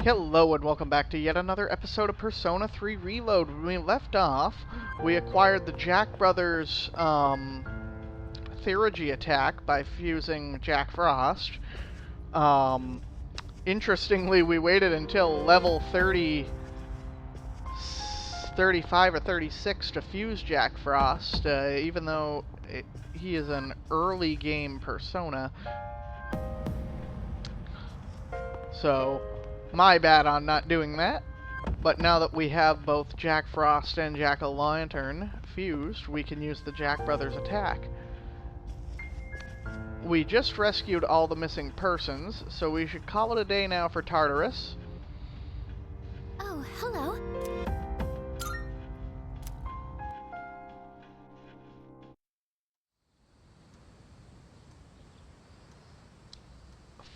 Hello and welcome back to yet another episode of Persona 3 Reload. When we left off, we acquired the Jack Brothers Theurgy attack by fusing Jack Frost. Interestingly, we waited until level 35 or 36 to fuse Jack Frost, even though he is an early game Persona. So, my bad on not doing that. But now that we have both Jack Frost and Jack-o'-lantern fused, we can use the Jack Brothers attack. We just rescued all the missing persons, so we should call it a day now for Tartarus. Oh, hello.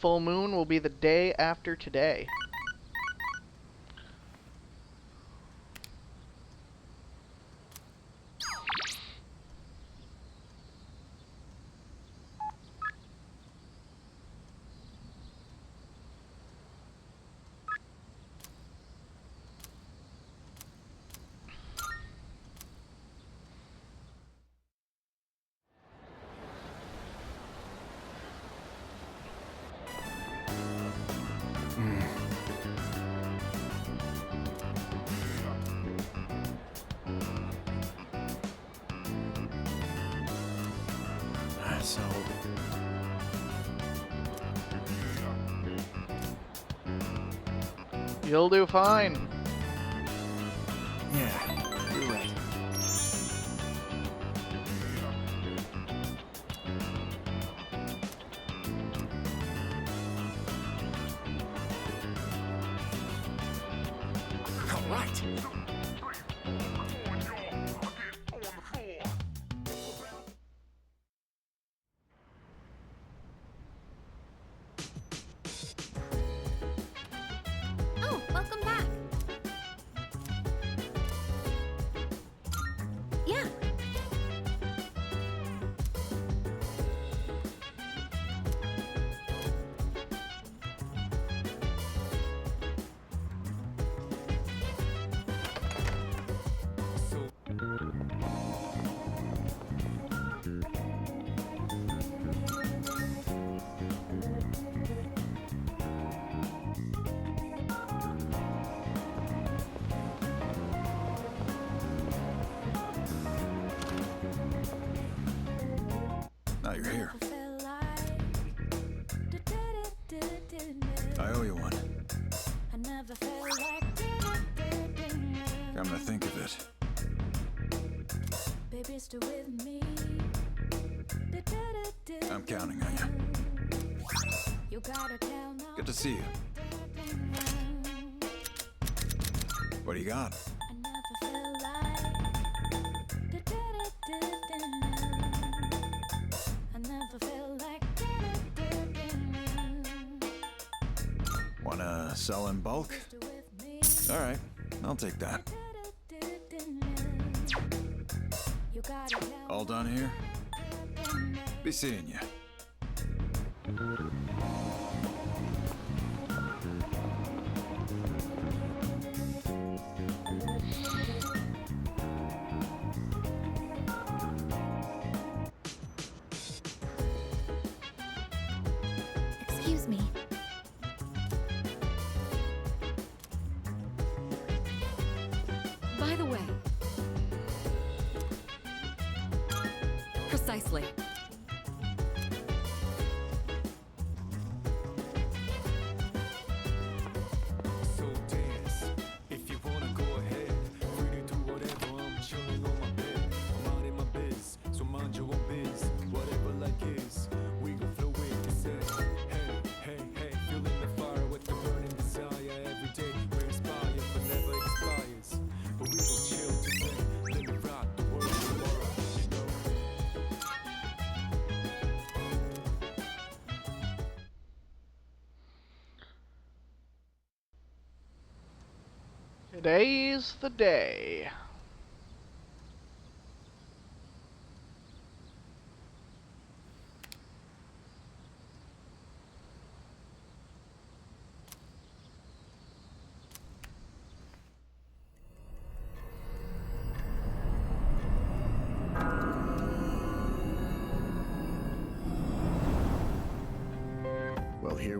Full moon will be the day after today. So... You'll do fine. yeah, you're right. All right. Oh, welcome back. Yeah. Now you're here. I owe you one. Come to think of it. I'm counting on you. Good to see you. What do you got? Wanna sell in bulk? Alright, I'll take that. All done here? Be seeing you. Excuse me. By the way, precisely. So dance, if you wanna go ahead. Free to do whatever, I'm chilling on my bed. I'm out in my biz, so mind your own biz. Whatever like is, we gon' flow with the set. Hey, hey, hey, feeling the fire with the burning desire. Every day we're inspired, but never expires. But we gon' chill today, let me rock the world tomorrow, you know. Today's the day.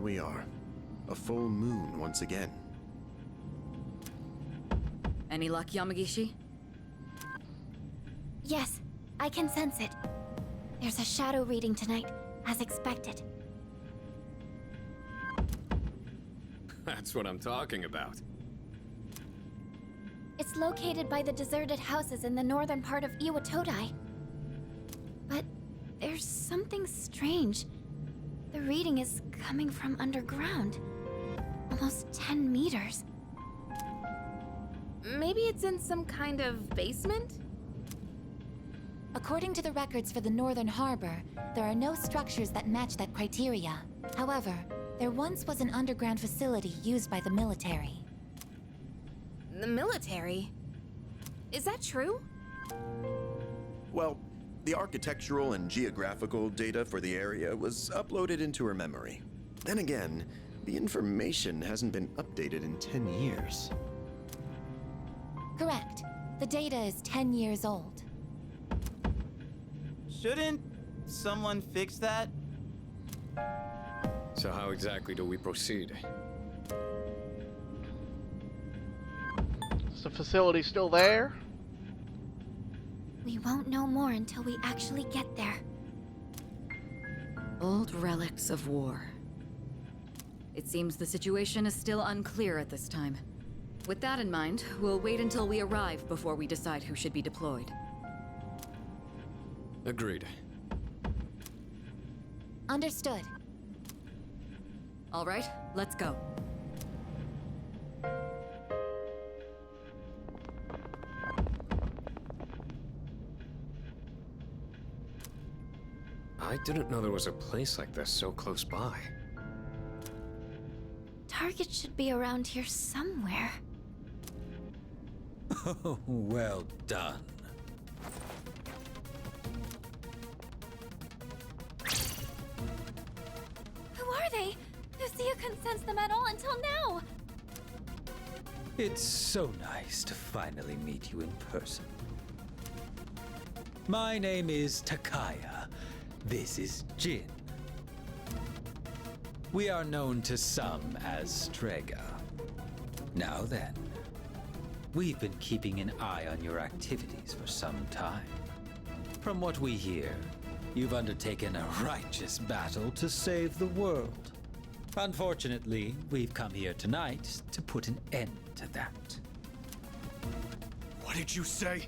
here we are. A full moon once again. Any luck, Yamagishi? Yes, I can sense it. There's a shadow reading tonight, as expected. That's what I'm talking about. It's located by the deserted houses in the northern part of Iwatodai. But there's something strange. The reading is coming from underground. Almost 10 meters. Maybe it's in some kind of basement? According to the records for the Northern Harbor, there are no structures that match that criteria. However, there once was an underground facility used by the military. The military? Is that true? Well, the architectural and geographical data for the area was uploaded into her memory. Then again, the information hasn't been updated in 10 years. Correct. The data is 10 years old. Shouldn't someone fix that? So how exactly do we proceed? Is the facility still there? We won't know more until we actually get there. Old relics of war. It seems the situation is still unclear at this time. With that in mind, we'll wait until we arrive before we decide who should be deployed. Agreed. Understood. All right, let's go. I didn't know there was a place like this so close by. Target should be around here somewhere. Oh, well done. Who are they? Lucia couldn't sense them at all until now. It's so nice to finally meet you in person. My name is Takaya. This is Jin. We are known to some as Strega. Now then, we've been keeping an eye on your activities for some time. From what we hear, you've undertaken a righteous battle to save the world. Unfortunately, we've come here tonight to put an end to that. What did you say?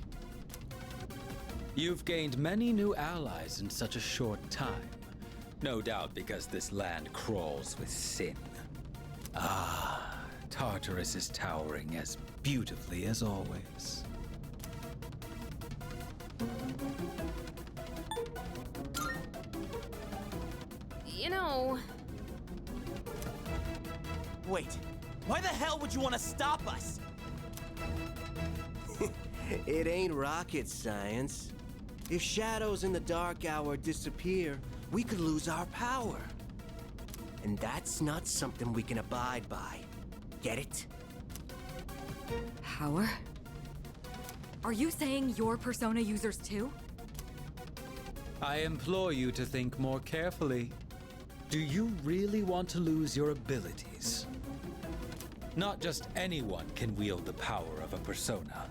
You've gained many new allies in such a short time. No doubt because this land crawls with sin. Ah, Tartarus is towering as beautifully as always. You know, Wait, why the hell would you want to stop us? It ain't rocket science. If shadows in the dark hour disappear, we could lose our power. And that's not something we can abide by. Get it? Power? Are you saying you're Persona users too? I implore you to think more carefully. Do you really want to lose your abilities? Not just anyone can wield the power of a persona.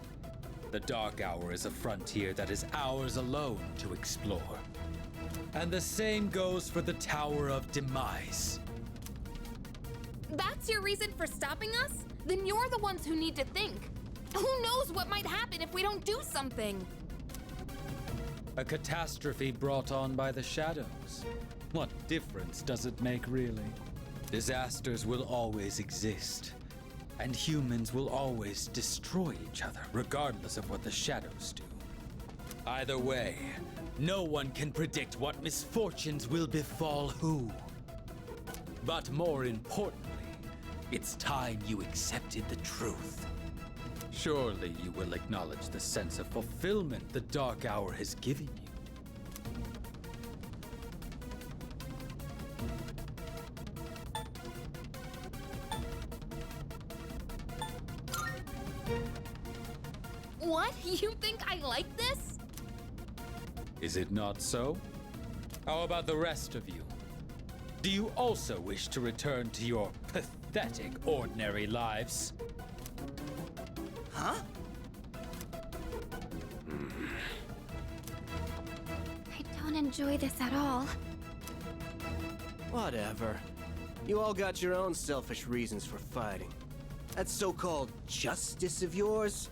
The Dark Hour is a frontier that is ours alone to explore. And the same goes for the Tower of Demise. that's your reason for stopping us? Then you're the ones who need to think. Who knows what might happen if we don't do something? A catastrophe brought on by the shadows. What difference does it make, really? Disasters will always exist, and humans will always destroy each other, regardless of what the shadows do. Either way, no one can predict what misfortunes will befall who. But more importantly, it's time you accepted the truth. Surely you will acknowledge the sense of fulfillment the Dark Hour has given you. What? You think I like this? Is it not so? How about the rest of you? Do you also wish to return to your pathetic ordinary lives? Huh? I don't enjoy this at all. Whatever. You all got your own selfish reasons for fighting. That so-called justice of yours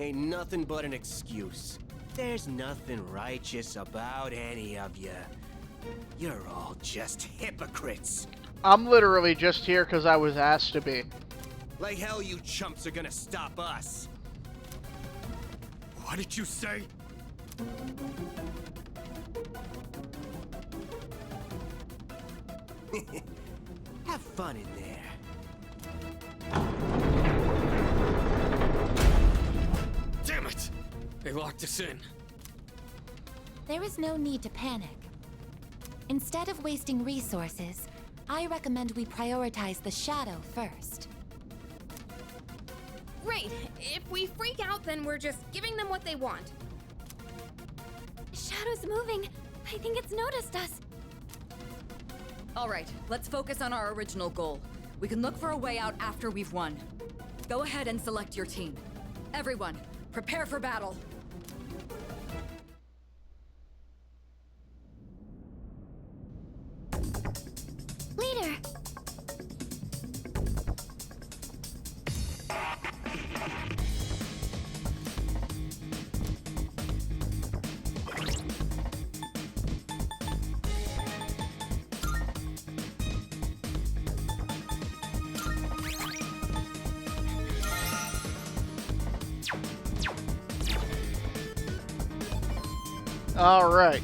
ain't nothing but an excuse. There's nothing righteous about any of you. You're all just hypocrites. I'm literally just here because I was asked to be. Like hell you chumps are gonna stop us. What did you say? Have fun in there. Damn it! They locked us in. There is no need to panic. Instead of wasting resources, I recommend we prioritize the shadow first. Great. If we freak out, then we're just giving them what they want. Shadow's moving. I think it's noticed us. All right, let's focus on our original goal. We can look for a way out after we've won. Go ahead and select your team. Everyone, prepare for battle. Leader! All right.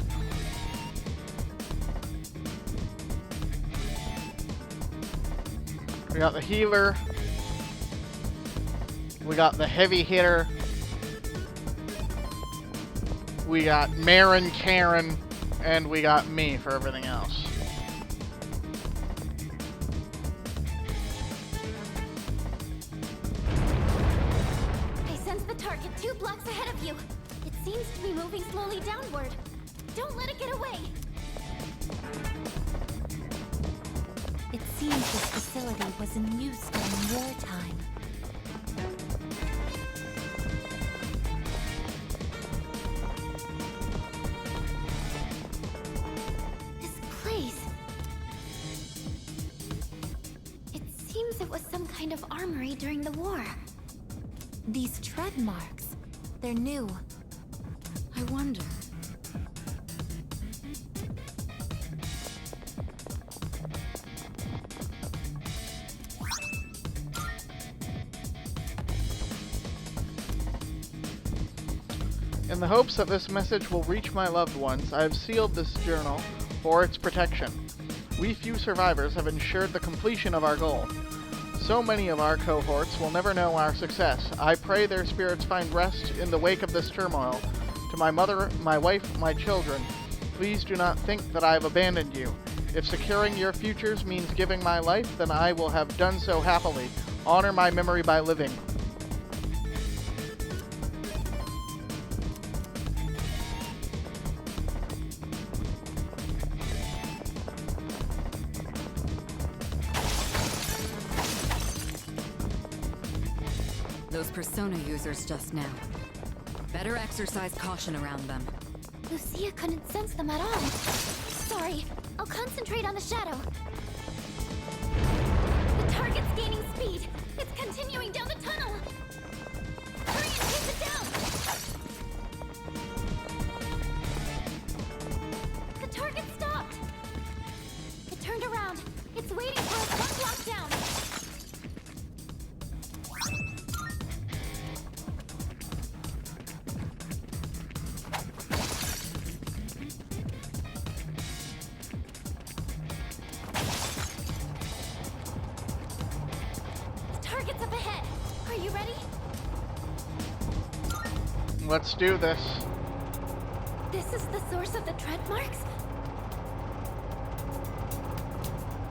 We got the healer. We got the heavy hitter. We got Marin, Karen, and we got me for everything else. I sense the target 2 blocks ahead of you. It seems to be moving slowly downward. Don't let it get away. It seems this facility was in use during wartime. This place. It seems it was some kind of armory during the war. These tread marks, they're new. I wonder. In the hopes that this message will reach my loved ones, I have sealed this journal for its protection. We few survivors have ensured the completion of our goal. So many of our cohorts will never know our success. I pray their spirits find rest in the wake of this turmoil. To my mother, my wife, my children, please do not think that I have abandoned you. If securing your futures means giving my life, then I will have done so happily. Honor my memory by living. Those persona users just now. Better exercise caution around them. Lucia couldn't sense them at all. Sorry, I'll concentrate on the shadow. The target's gaining speed. It's continuing down the tunnel. Hurry and chase it down. The target stopped. It turned around. It's waiting for us 1 block down. Target's up ahead. Are you ready? Let's do this. This is the source of the tread marks?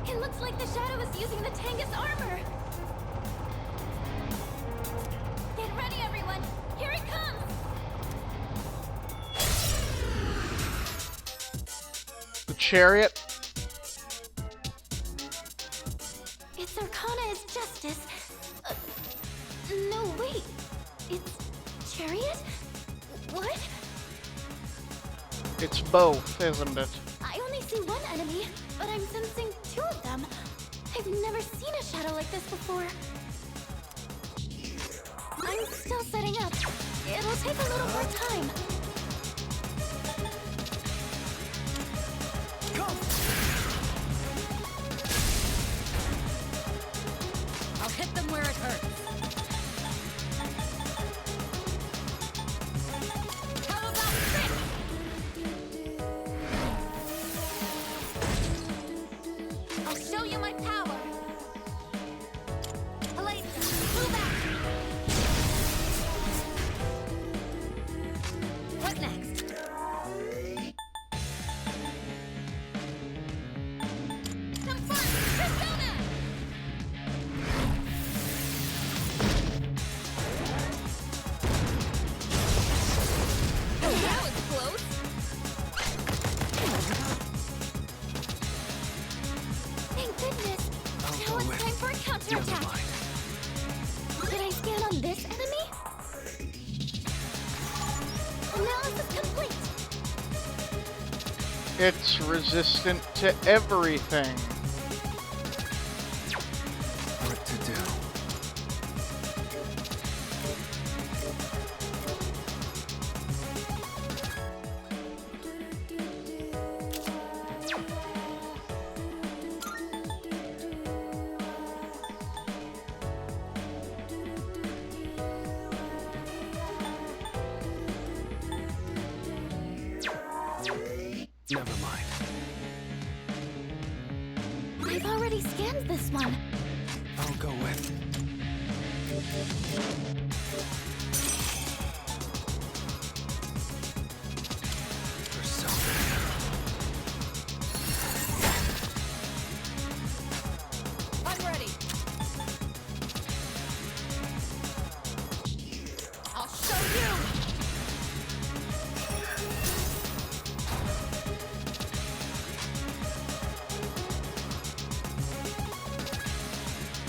It looks like the shadow is using the Tangus armor. Get ready, everyone. Here it comes. The chariot. Its arcana is justice. No, wait. It's chariot? What? It's both, isn't it? I only see one enemy, but I'm sensing two of them. I've never seen a shadow like this before. I'm still setting up. It'll take a little more time. I'll hit them where it hurts. How about this? I'll show you my power. Elisa, move out. What next? Confront Persona! That was close. Thank goodness. Now it's time for a counterattack. Should I scan on this enemy? Analysis complete. It's resistant to everything. What to do? Never mind. I've already scanned this one. I'll go with. Persona. I'm ready. I'll show you.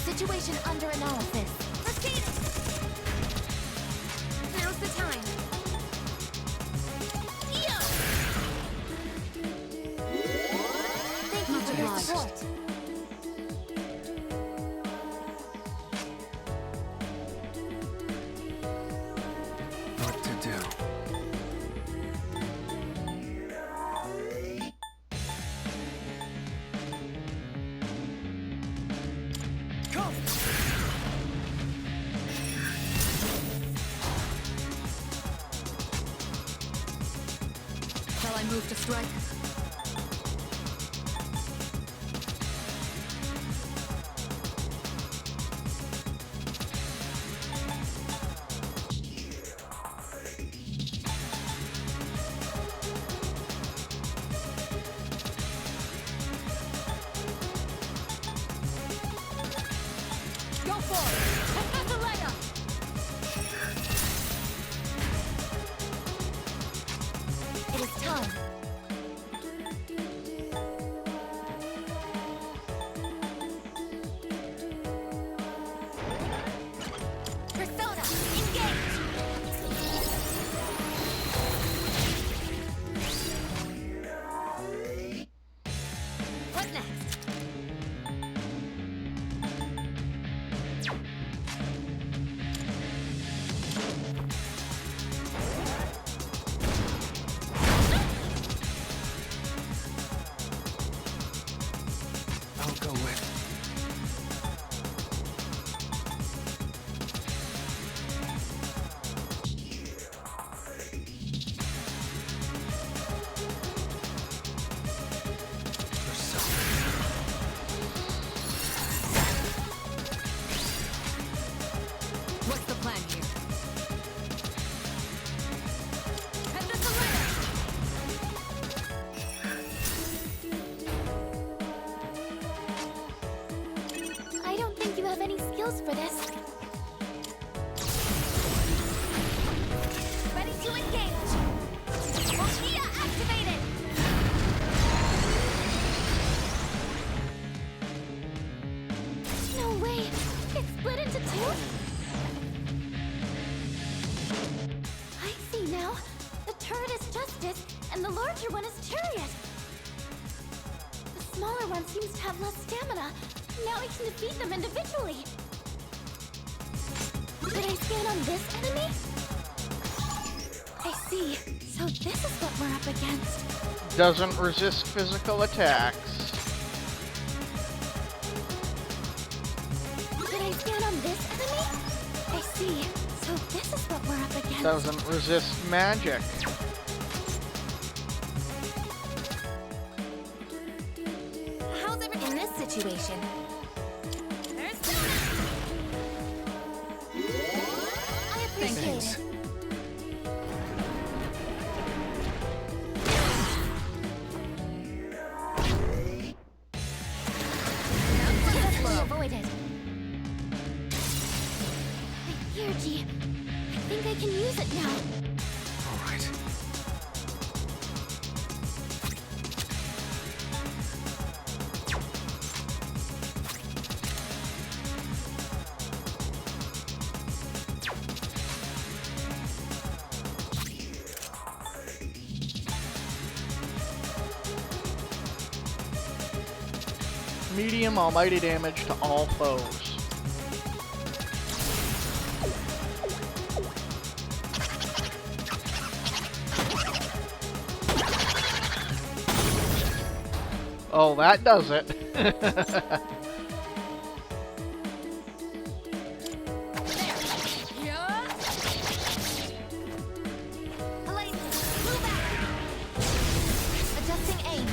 Situation under analysis. Proceed. Now's the time. Yo! Thank you for your support. What to do? Shall I move to strike? Go for it! Athaleia! It is time. Persona, engage! What next? I'll go with. What's the plan here? I don't think you have any skills for this. Ready to engage. Voltia activated. split into two? I see now. The turret is Justice, and the larger one is Chariot. The smaller one seems to have less stamina. Now we can defeat them individually. Did I scan on this enemy? I see. So this is what we're up against. Doesn't resist physical attacks. Did I scan on this enemy? I see. So this is what we're up against. Doesn't resist magic. How's everything in this situation? There's I appreciate it. Avoided. My energy. I think I can use it now. All right. Medium almighty damage to all foes. Oh, that does it. Adjusting aim.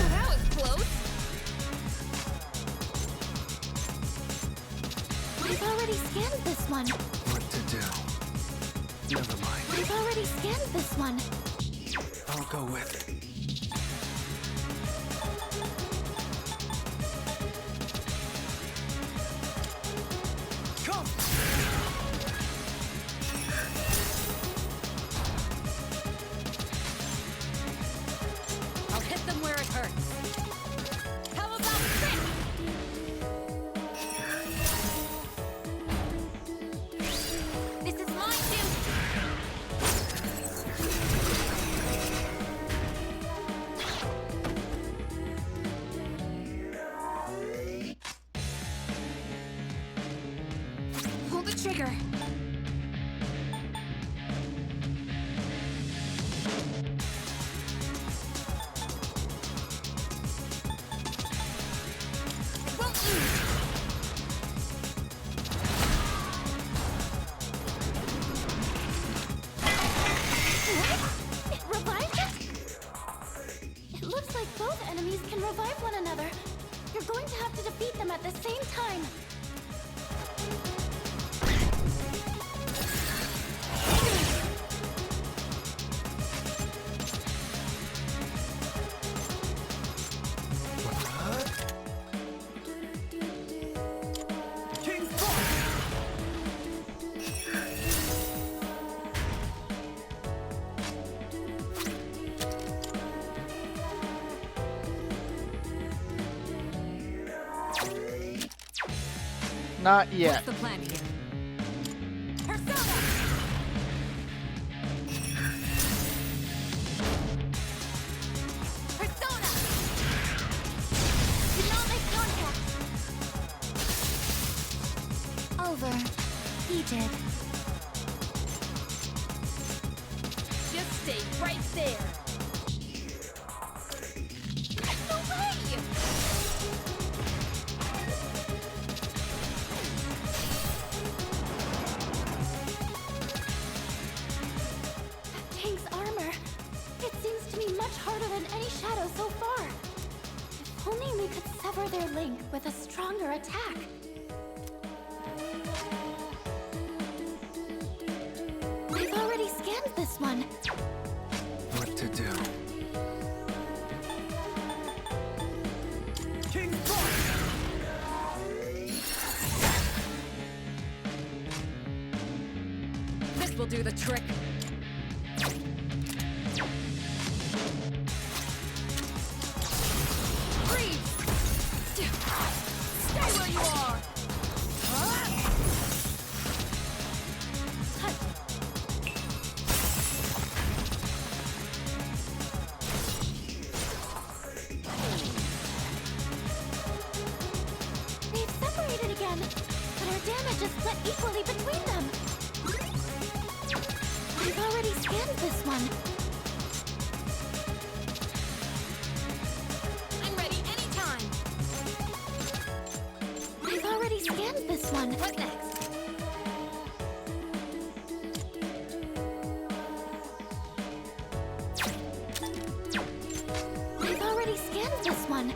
That was close. I've already scanned this one. What to do? Never mind. I've already scanned this one. I'll go with it. Come! I'll hit them where it hurts. How about this? This is my duty. Pull the trigger. I won't lose. What? It revived it? It looks like both enemies can revive one another. You're going to have to defeat them at the same time. King's Cross! Not yet. What's the plan here? Persona! Persona! Do not make contact. Over. He did. Just stay right there. No way! That tank's armor. It seems to me much harder than any shadow so far. If only we could sever their link with a stronger attack. I've already scanned this one. What to do? King's Cross! will do the trick. Freeze! Stay where you are! They've separated again, but our damage is split equally between them. I've already scanned this one. I'm ready anytime. I've already scanned this one. What next? I've already scanned this one.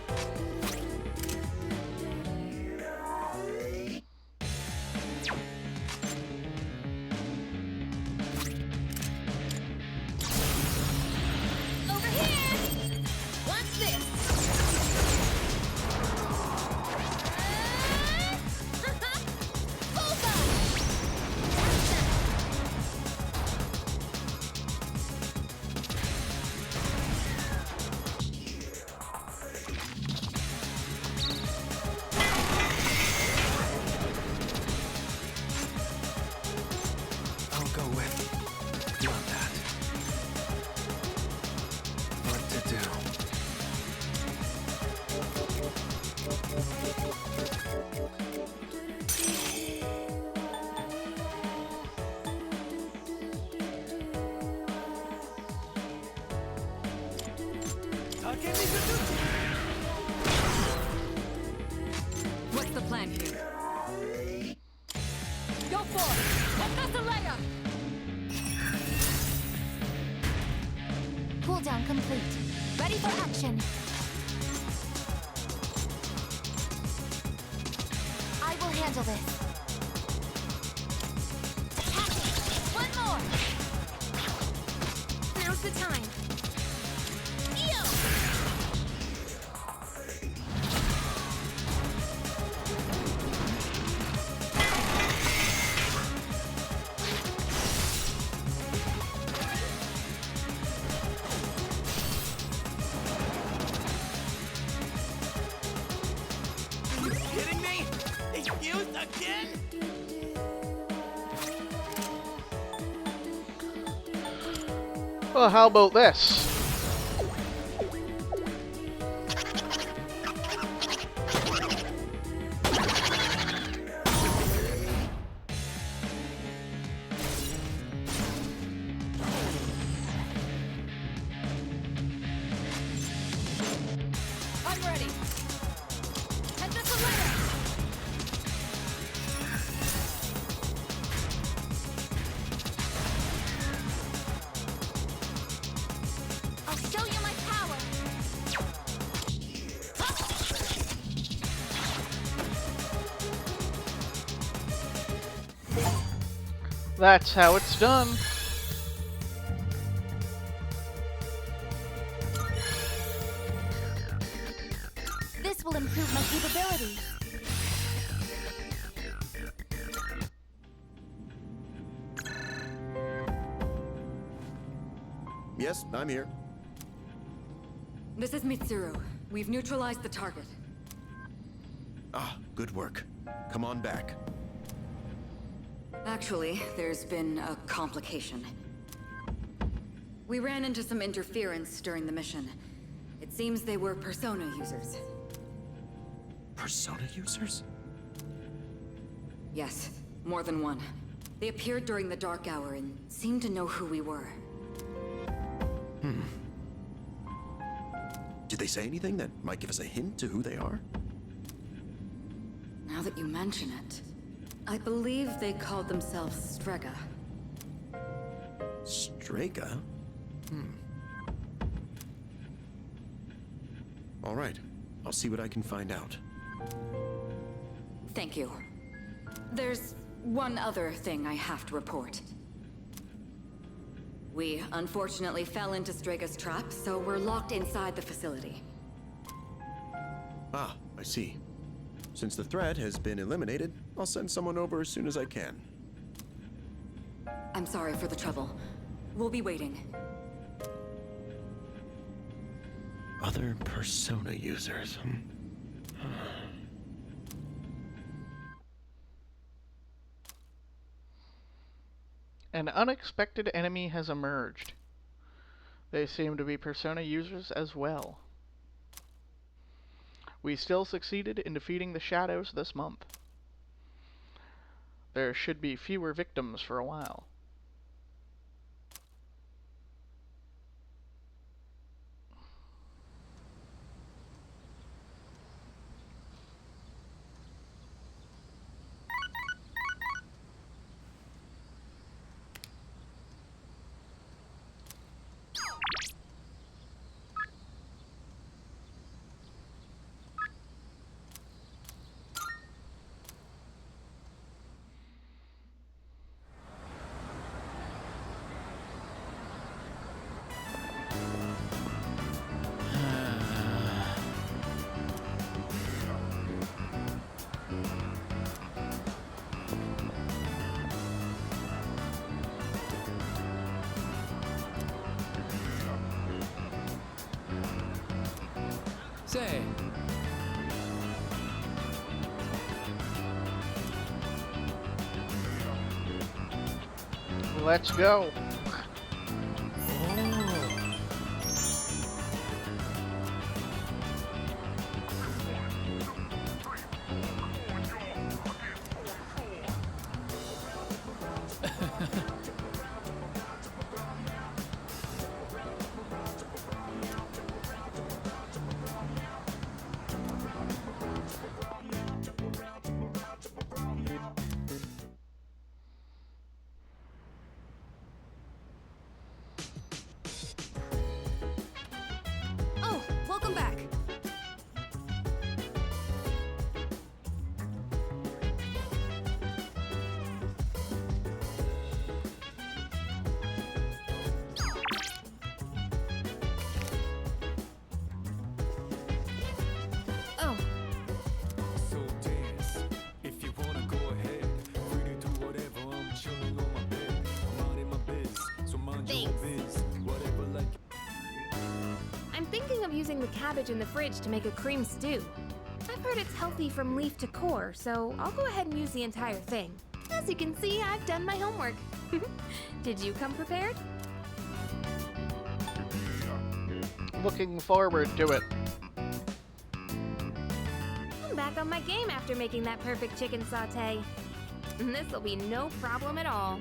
Over here! Watch this! I'll go with you on that. What to do? What's the plan here? Go for it! Ephesalea! Cooldown complete. Ready for action. I will handle this. One more! Now's the time. Eo! Are you kidding me? They fused again? Well, how about this? I'm ready! Ephesalea! I'll show you my power. That's how it's done. This will improve my capabilities. Yes, I'm here. This is Mitsuru. We've neutralized the target. Ah, good work. Come on back. Actually, there's been a complication. We ran into some interference during the mission. It seems they were Persona users. Persona users? Yes, more than one. They appeared during the dark hour and seemed to know who we were. Did they say anything that might give us a hint to who they are? Now that you mention it, I believe they called themselves Strega. Strega? All right. I'll see what I can find out. Thank you. There's one other thing I have to report. We unfortunately fell into Strega's trap, so we're locked inside the facility. Ah, I see. Since the threat has been eliminated, I'll send someone over as soon as I can. I'm sorry for the trouble. We'll be waiting. Other Persona users. An unexpected enemy has emerged. They seem to be Persona users as well. We still succeeded in defeating the shadows this month. There should be fewer victims for a while. Say, Let's go. Oh, welcome back. Oh, So dance, if you wanna go ahead. Free to do whatever, I'm chilling on my bed. I'm out in my biz, so mind your own biz. Whatever like. I'm thinking of using the cabbage in the fridge to make a cream stew. I've heard it's healthy from leaf to core, so I'll go ahead and use the entire thing. As you can see, I've done my homework. Did you come prepared? Looking forward to it. I'm back on my game after making that perfect chicken sauté. This'll be no problem at all.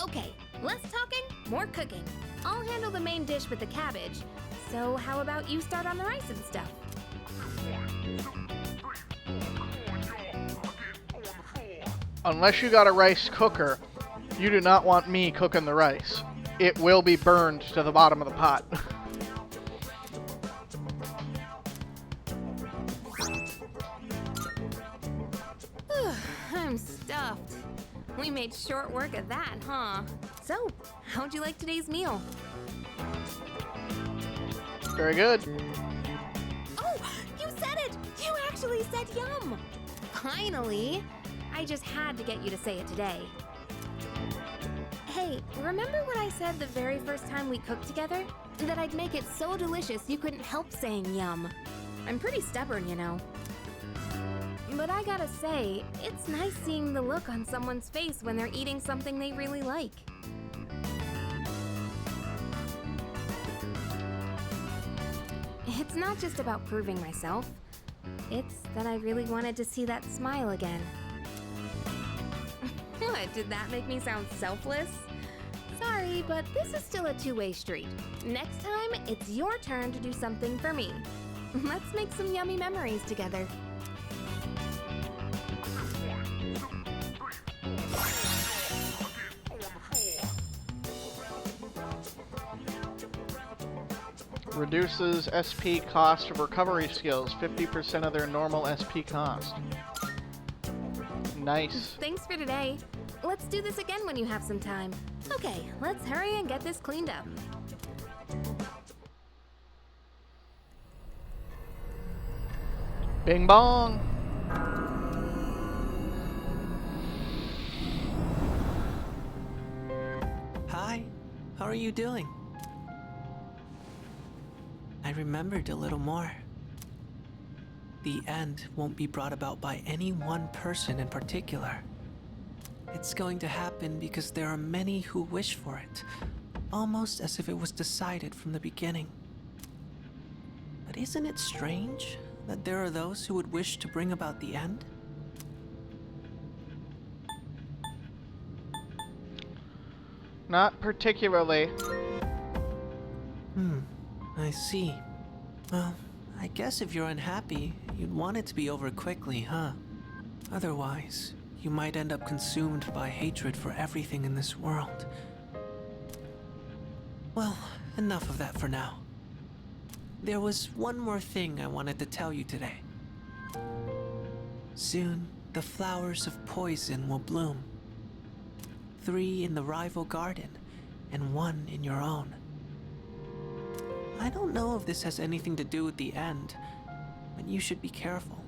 Okay, less talking, more cooking. I'll handle the main dish with the cabbage. So how about you start on the rice and stuff? Unless you got a rice cooker, you do not want me cooking the rice. It will be burned to the bottom of the pot. I'm stuffed. We made short work of that, huh? So, how'd you like today's meal? Very good. Oh, you said it! You actually said yum! Finally! I just had to get you to say it today. Hey, remember what I said the very first time we cooked together? That I'd make it so delicious you couldn't help saying yum. I'm pretty stubborn, you know. But I gotta say, it's nice seeing the look on someone's face when they're eating something they really like. It's not just about proving myself. It's that I really wanted to see that smile again. What, did that make me sound selfless? Sorry, but this is still a two-way street. Next time, it's your turn to do something for me. Let's make some yummy memories together. Reduces SP cost of recovery skills, 50% of their normal SP cost. Nice. Thanks for today. Let's do this again when you have some time. Okay, let's hurry and get this cleaned up. Bing bong. are you doing? I remembered a little more. The end won't be brought about by any one person in particular. It's going to happen because there are many who wish for it, almost as if it was decided from the beginning. But isn't it strange that there are those who would wish to bring about the end? Not particularly. I see. Well, I guess if you're unhappy, you'd want it to be over quickly, huh? Otherwise, you might end up consumed by hatred for everything in this world. Well, enough of that for now. There was one more thing I wanted to tell you today. Soon, the flowers of poison will bloom. 3 in the rival garden, and 1 in your own. I don't know if this has anything to do with the end, but you should be careful.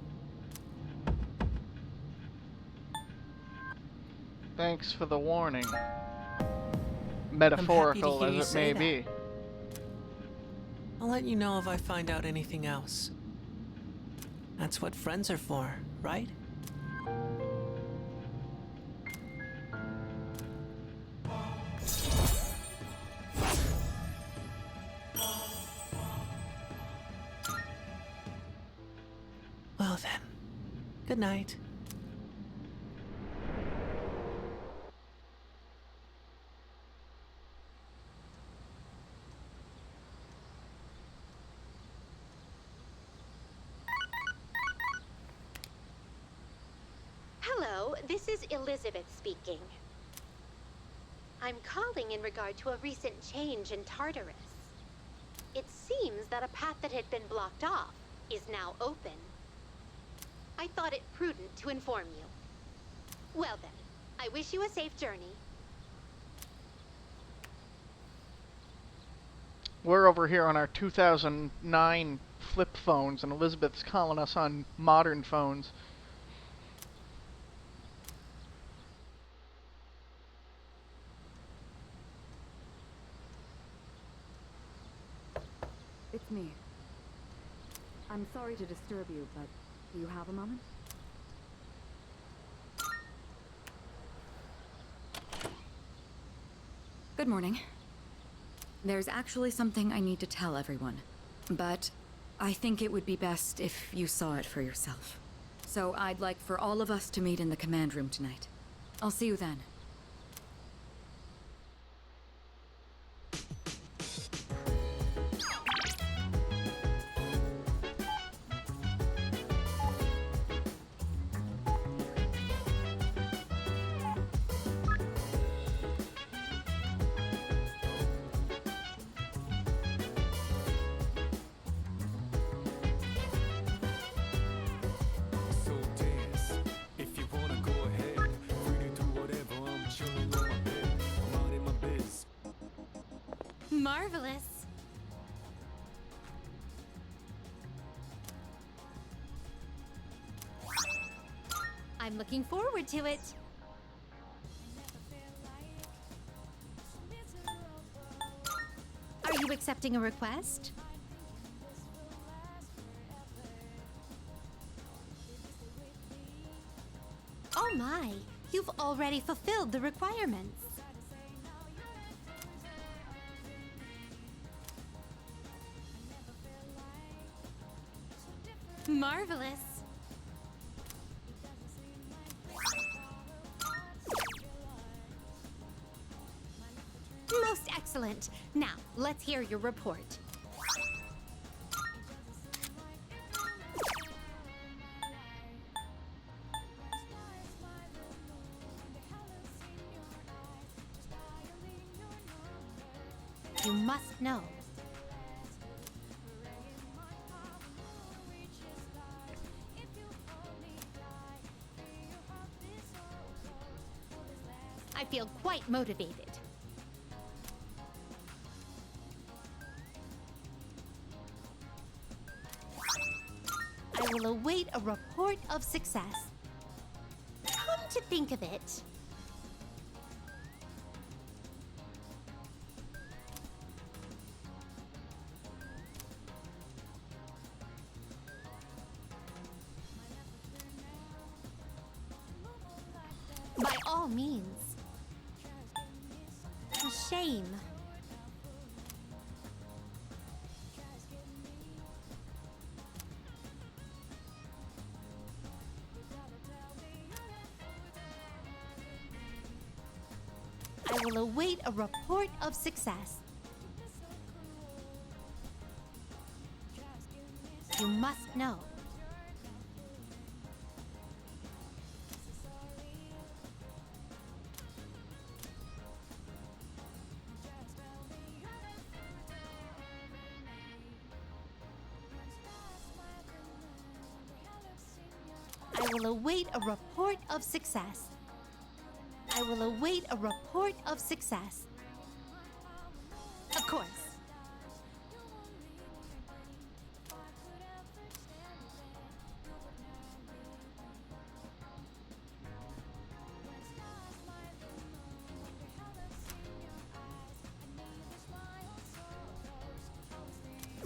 Thanks for the warning. Metaphorical hear you as it may say be. I'll let you know if I find out anything else. That's what friends are for, right? Well then, good night. Hello, this is Elizabeth speaking. I'm calling in regard to a recent change in Tartarus. It seems that a path that had been blocked off is now open. I thought it prudent to inform you. Well then, I wish you a safe journey. We're over here on our 2009 flip phones, and Elizabeth's calling us on modern phones. It's me. I'm sorry to disturb you, but do you have a moment? Good morning. There's actually something I need to tell everyone, but I think it would be best if you saw it for yourself. So I'd like for all of us to meet in the command room tonight. I'll see you then. So dance. If you wanna go ahead, free to do whatever. I'm chilling on my bed. I'm out in my biz. Marvelous. I'm looking forward to it. Are you accepting a request? Oh my, you've already fulfilled the requirements. Marvelous. Most excellent. Now, let's hear your report. You must know. I feel quite motivated. I will await a report of success. Come to think of it, all means. A shame. I will await a report of success. You must know. I will await a report of success. I will await a report of success. Of course.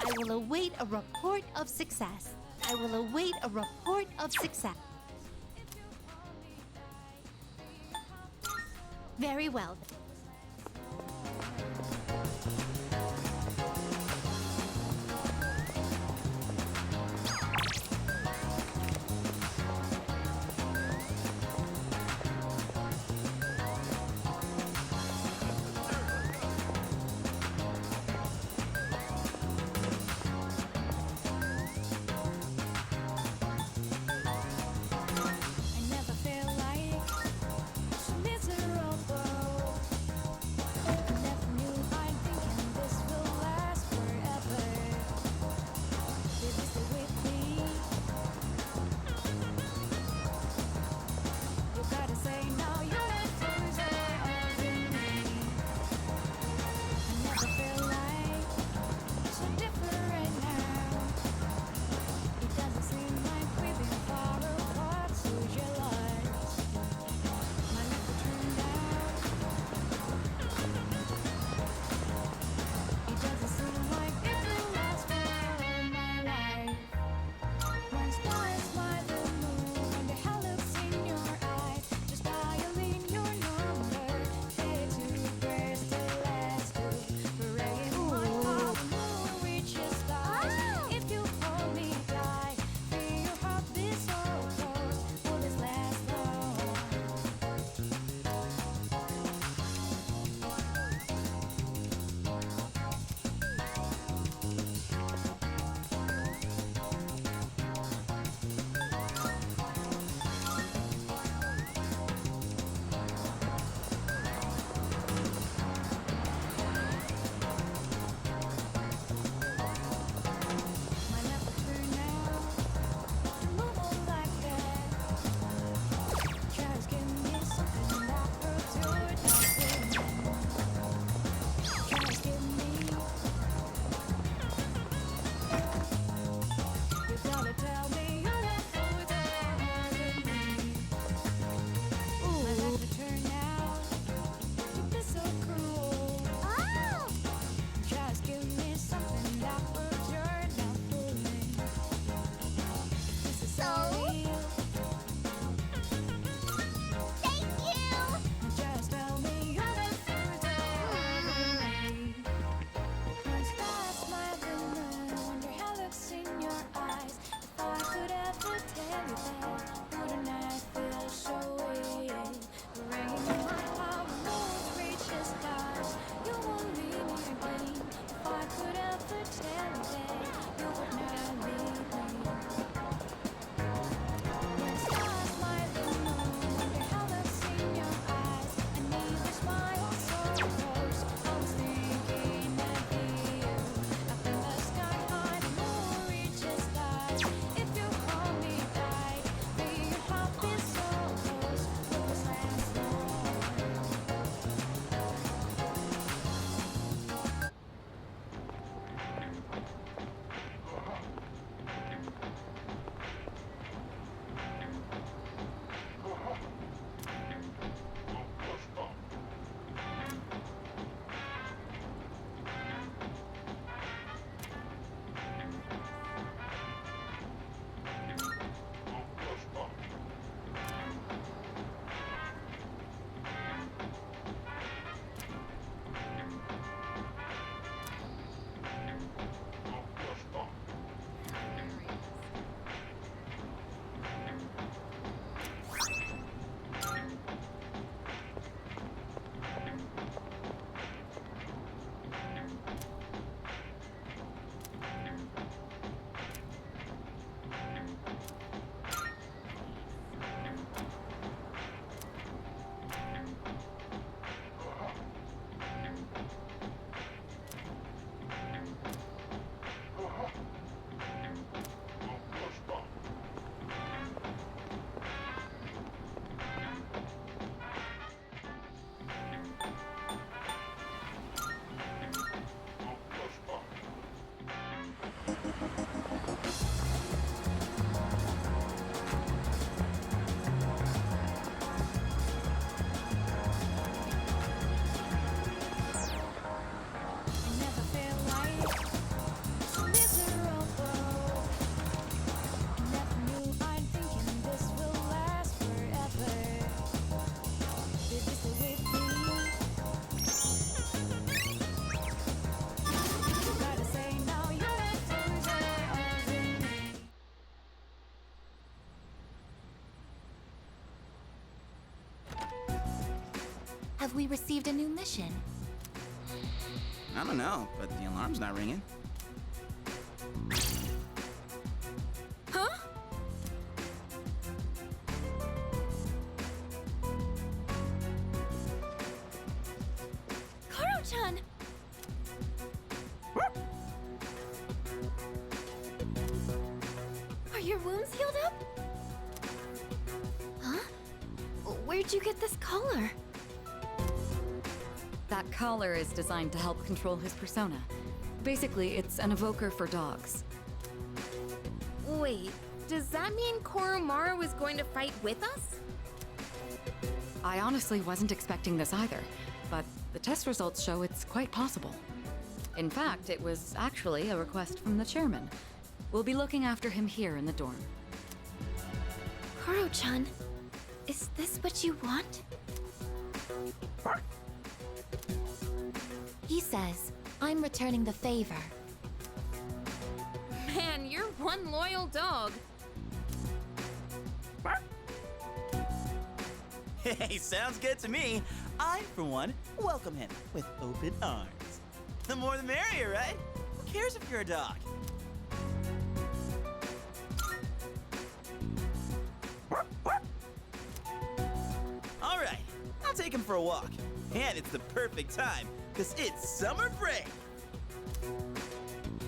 I will await a report of success. I will await a report of success. Very well. I never feel like miserable. Have we received a new mission? I don't know, but the alarm's not ringing. Huh? Karo-chan! Are your wounds healed up? Huh? Where'd you get this collar? That collar is designed to help control his persona. Basically, it's an evoker for dogs. Wait, does that mean Koromaru is going to fight with us? I honestly wasn't expecting this either, but the test results show it's quite possible. In fact, it was actually a request from the chairman. We'll be looking after him here in the dorm. Koro-chan, is this what you want? He says, I'm returning the favor. Man, you're one loyal dog. Hey, sounds good to me. I, for one, welcome him with open arms. The more the merrier, right? Who cares if you're a dog? All right, I'll take him for a walk. And it's the perfect time, because it's summer break.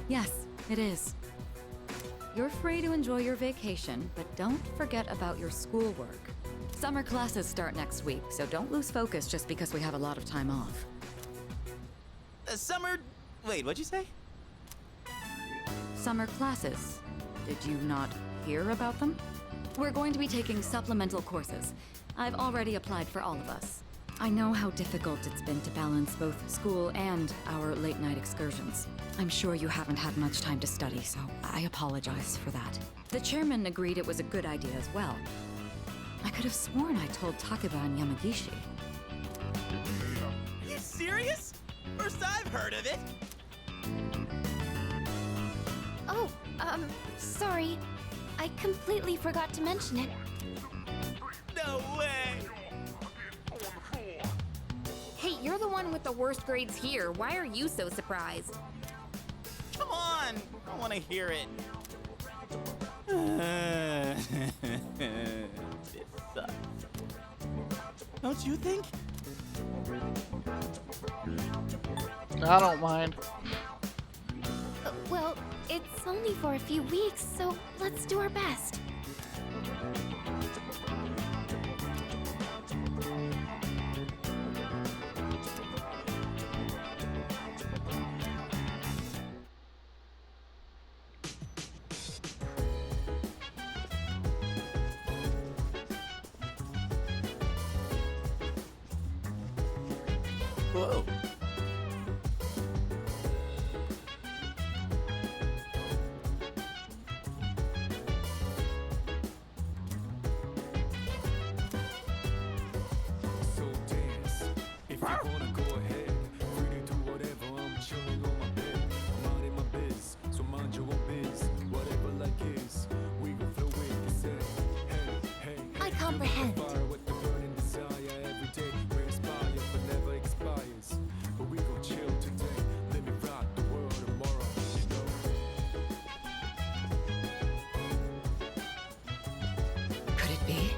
Yes, it is. You're free to enjoy your vacation, but don't forget about your schoolwork. Summer classes start next week, so don't lose focus just because we have a lot of time off. Summer... Wait, what'd you say? Summer classes. Did you not hear about them? We're going to be taking supplemental courses. I've already applied for all of us. I know how difficult it's been to balance both school and our late-night excursions. I'm sure you haven't had much time to study, so I apologize for that. The chairman agreed it was a good idea as well. I could have sworn I told Takeba and Yamagishi. Are you serious? First I've heard of it. Oh, sorry. I completely forgot to mention it. No way! Hey, you're the one with the worst grades here. Why are you so surprised? Come on! I want to hear it. This sucks. Don't you think? I don't mind. Well, it's only for a few weeks, so let's do our best. Whoa. So dance. If you wanna go ahead, free to do whatever. I'm chilling on my bed. I'm out in my biz, so mind your own biz. Whatever like is, we gon' flow with the set. Hey, hey, I hey. comprehend. Fire with the burning desire every day. We inspire, but never expires. But we gon' chill today. Let me rock the world tomorrow. You know. Could it be?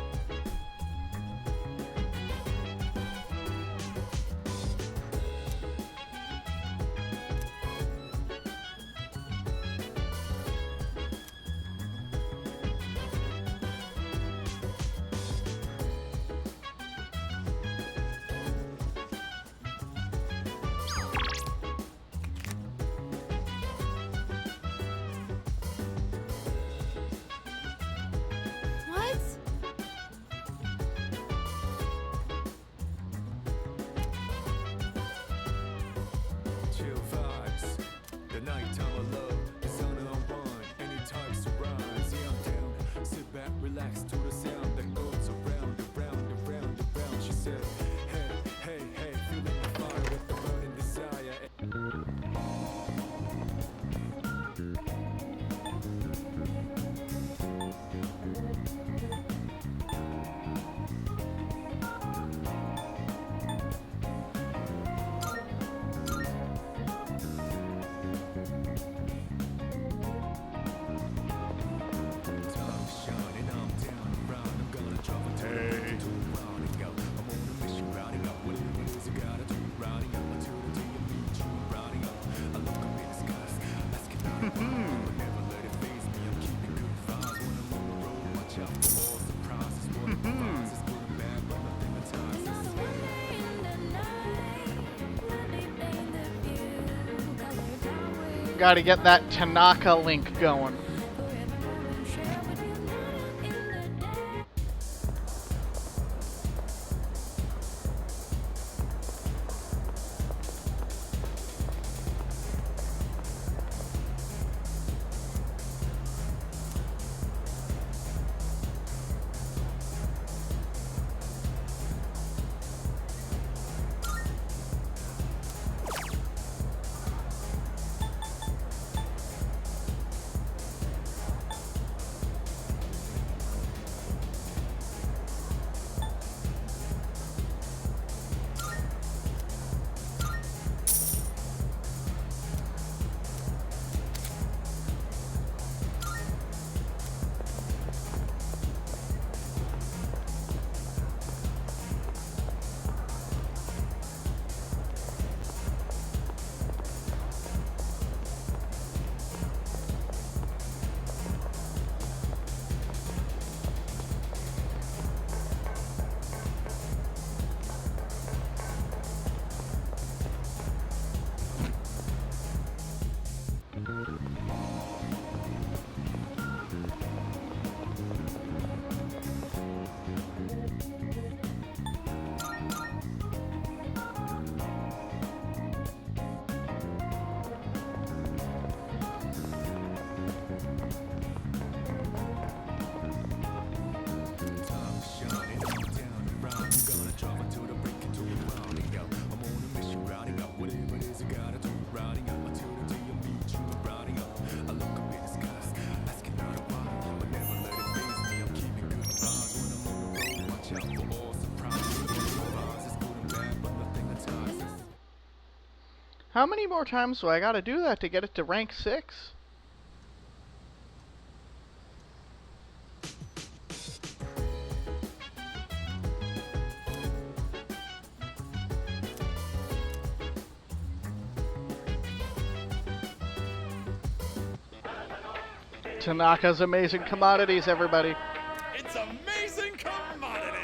Gotta get that Tanaka link going. How many more times do I gotta do that to get it to rank 6? Tanaka's Amazing Commodities, everybody. It's amazing commodities!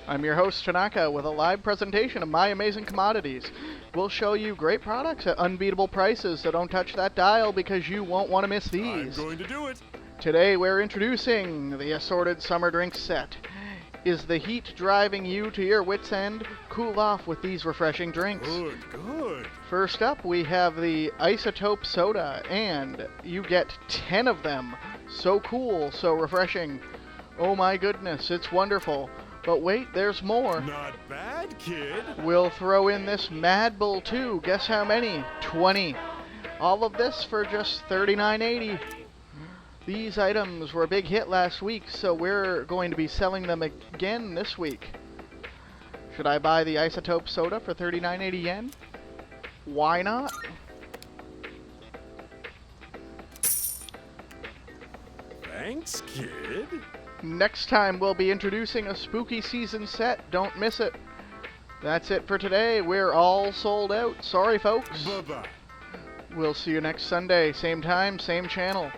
I'm your host, Tanaka, with a live presentation of My Amazing Commodities. We'll show you great products at unbeatable prices, so don't touch that dial because you won't want to miss these. I'm going to do it. Today we're introducing the assorted summer drink set. Is the heat driving you to your wits' end? Cool off with these refreshing drinks. Good, good. First up, we have the Isotope Soda, and you get 10 of them. So cool, so refreshing. Oh my goodness, it's wonderful. But wait, there's more. Not bad, kid. We'll throw in this Mad Bull too. Guess how many? 20. All of this for just $39.80. These items were a big hit last week, so we're going to be selling them again this week. Should I buy the Isotope Soda for 39.80 yen? Why not? Thanks, kid. Next time we'll be introducing a spooky season set. Don't miss it. That's it for today. We're all sold out. Sorry, folks. Bye-bye. We'll see you next Sunday. Same time, same channel.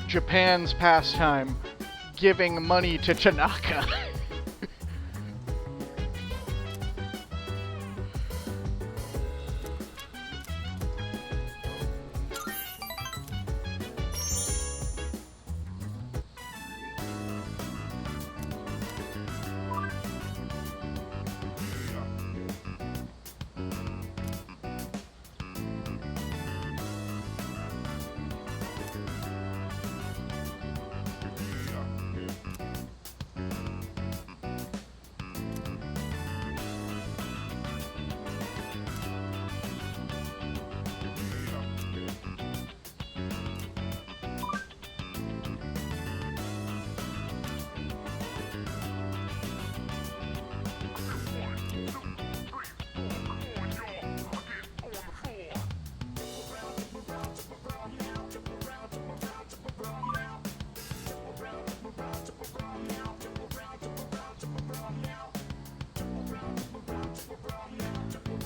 Japan's pastime. Giving money to Tanaka.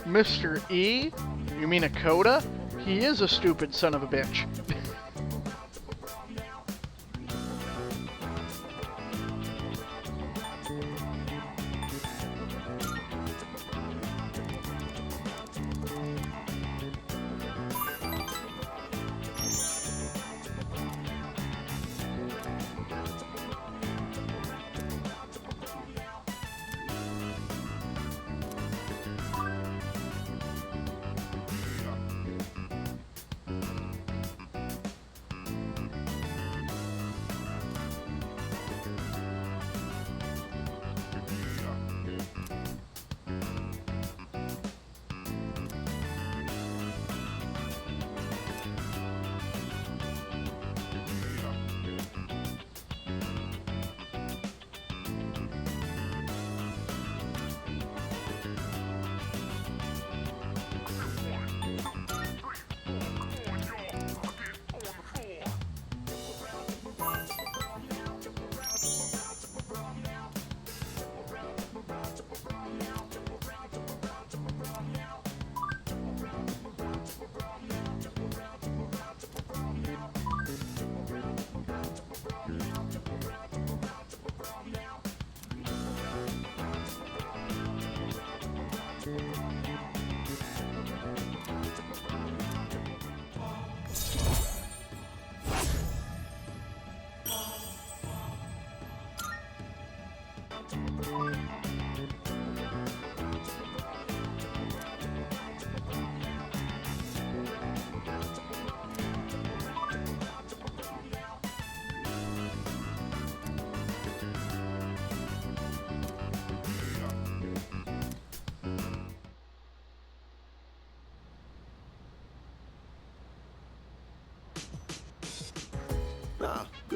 Mr. E? You mean a Coda? He is a stupid son of a bitch.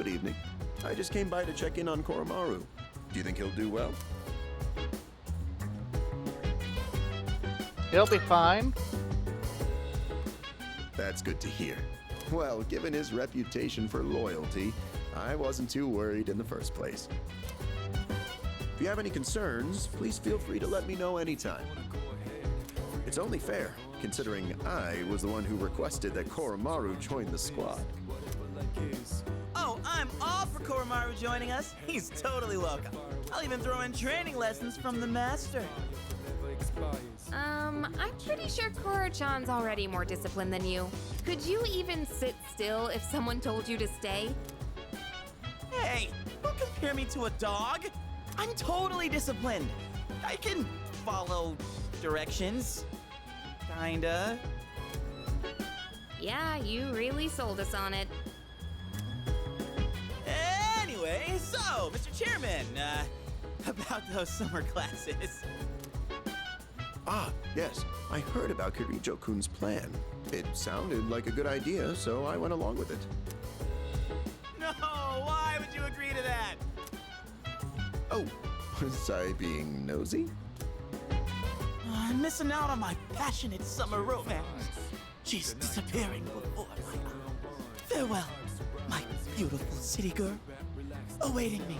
Good evening. I just came by to check in on Koromaru. Do you think he'll do well? He'll be fine. That's good to hear. Well, given his reputation for loyalty, I wasn't too worried in the first place. If you have any concerns, please feel free to let me know anytime. It's only fair, considering I was the one who requested that Koromaru join the squad. Oh, I'm all for Koromaru joining us. He's totally welcome. I'll even throw in training lessons from the master. I'm pretty sure Koro-chan's already more disciplined than you. Could you even sit still if someone told you to stay? Hey, don't compare me to a dog. I'm totally disciplined. I can follow directions. Kinda. Yeah, you really sold us on it. Anyway, so, Mr. Chairman, about those summer classes. Ah, yes. I heard about Kirijo-kun's plan. It sounded like a good idea, so I went along with it. No, why would you agree to that? Oh, was I being nosy? I'm missing out on my passionate summer romance. She's disappearing before my eyes. Farewell, my beautiful city girl, awaiting me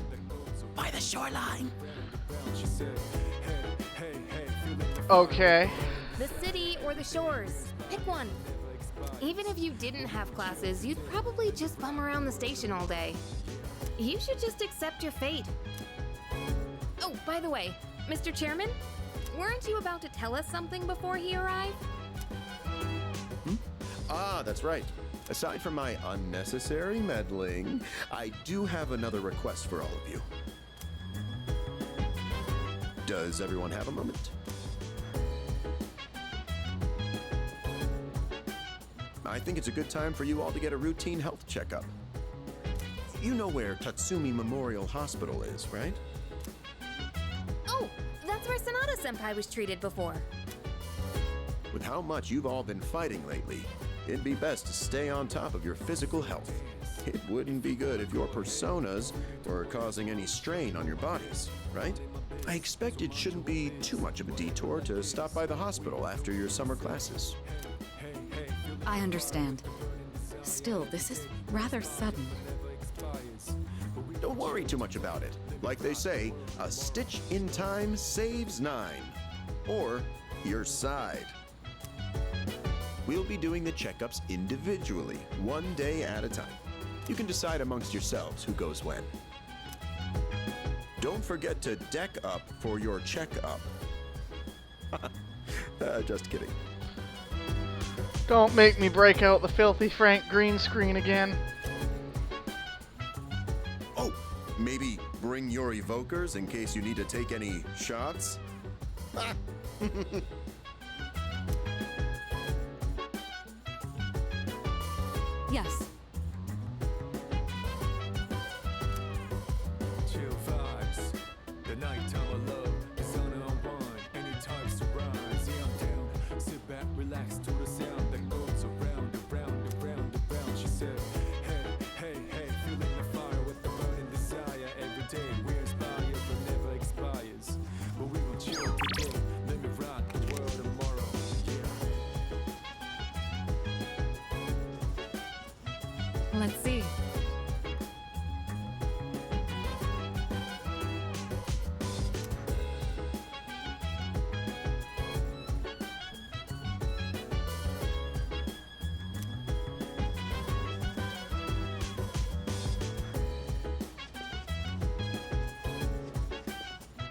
by the shoreline. Okay. The city or the shores. Pick one. Even if you didn't have classes, you'd probably just bum around the station all day. You should just accept your fate. Oh, by the way, Mr. Chairman, weren't you about to tell us something before he arrived? Ah, that's right. Aside from my unnecessary meddling, I do have another request for all of you. Does everyone have a moment? I think it's a good time for you all to get a routine health checkup. You know where Tatsumi Memorial Hospital is, right? Oh, that's where Sanada-senpai was treated before. With how much you've all been fighting lately, it'd be best to stay on top of your physical health. It wouldn't be good if your personas were causing any strain on your bodies, right? I expect it shouldn't be too much of a detour to stop by the hospital after your summer classes. I understand. Still, this is rather sudden. Don't worry too much about it. Like they say, a stitch in time saves 9. Or your side. We'll be doing the checkups individually, one day at a time. You can decide amongst yourselves who goes when. Don't forget to deck up for your checkup. Just kidding. Don't make me break out the filthy Frank green screen again. Oh, maybe bring your evokers in case you need to take any shots? Yes. Chill vibes, the nighttime of love, the sun unwind, any time surprise. Yeah, I'm down. Sit back, relax to the sound that goes around, around, around, around. She said, hey, hey, hey, feeling the fire with the burning desire. Every day we inspire, but never expires. But we gon' chill today. Let me rock the world tomorrow. Yeah. Let's see.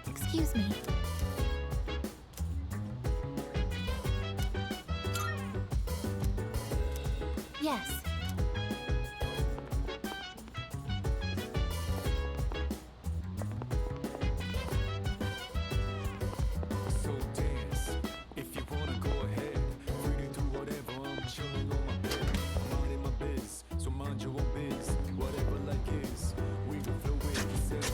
Excuse me. Yes. So dance, if you wanna go ahead. Free to do whatever, I'm chilling on my bed. I'm minding my biz, so mind your own biz. Whatever like is, we can flow with yourself.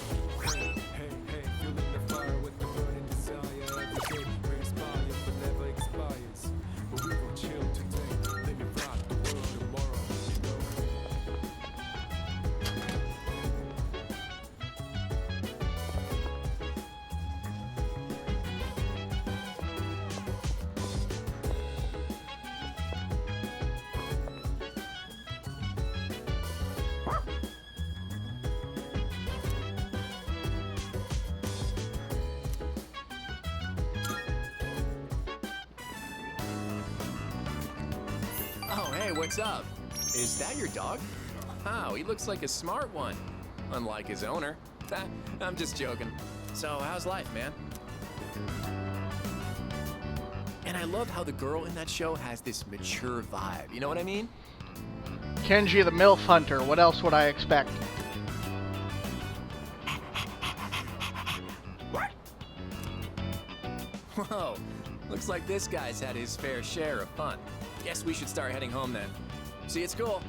Hey, hey, hey, feeling the fire with the burning desire. Every day we inspire, but never expires. But we gon' chill today, let me rock the world tomorrow. what's up? Is that your dog? Wow, he looks like a smart one. Unlike his owner. I'm just joking. So, how's life, man? And I love how the girl in that show has this mature vibe. You know what I mean? Kenji the MILF Hunter. What else would I expect? Whoa, looks like this guy's had his fair share of fun. Guess we should start heading home then. See you at school.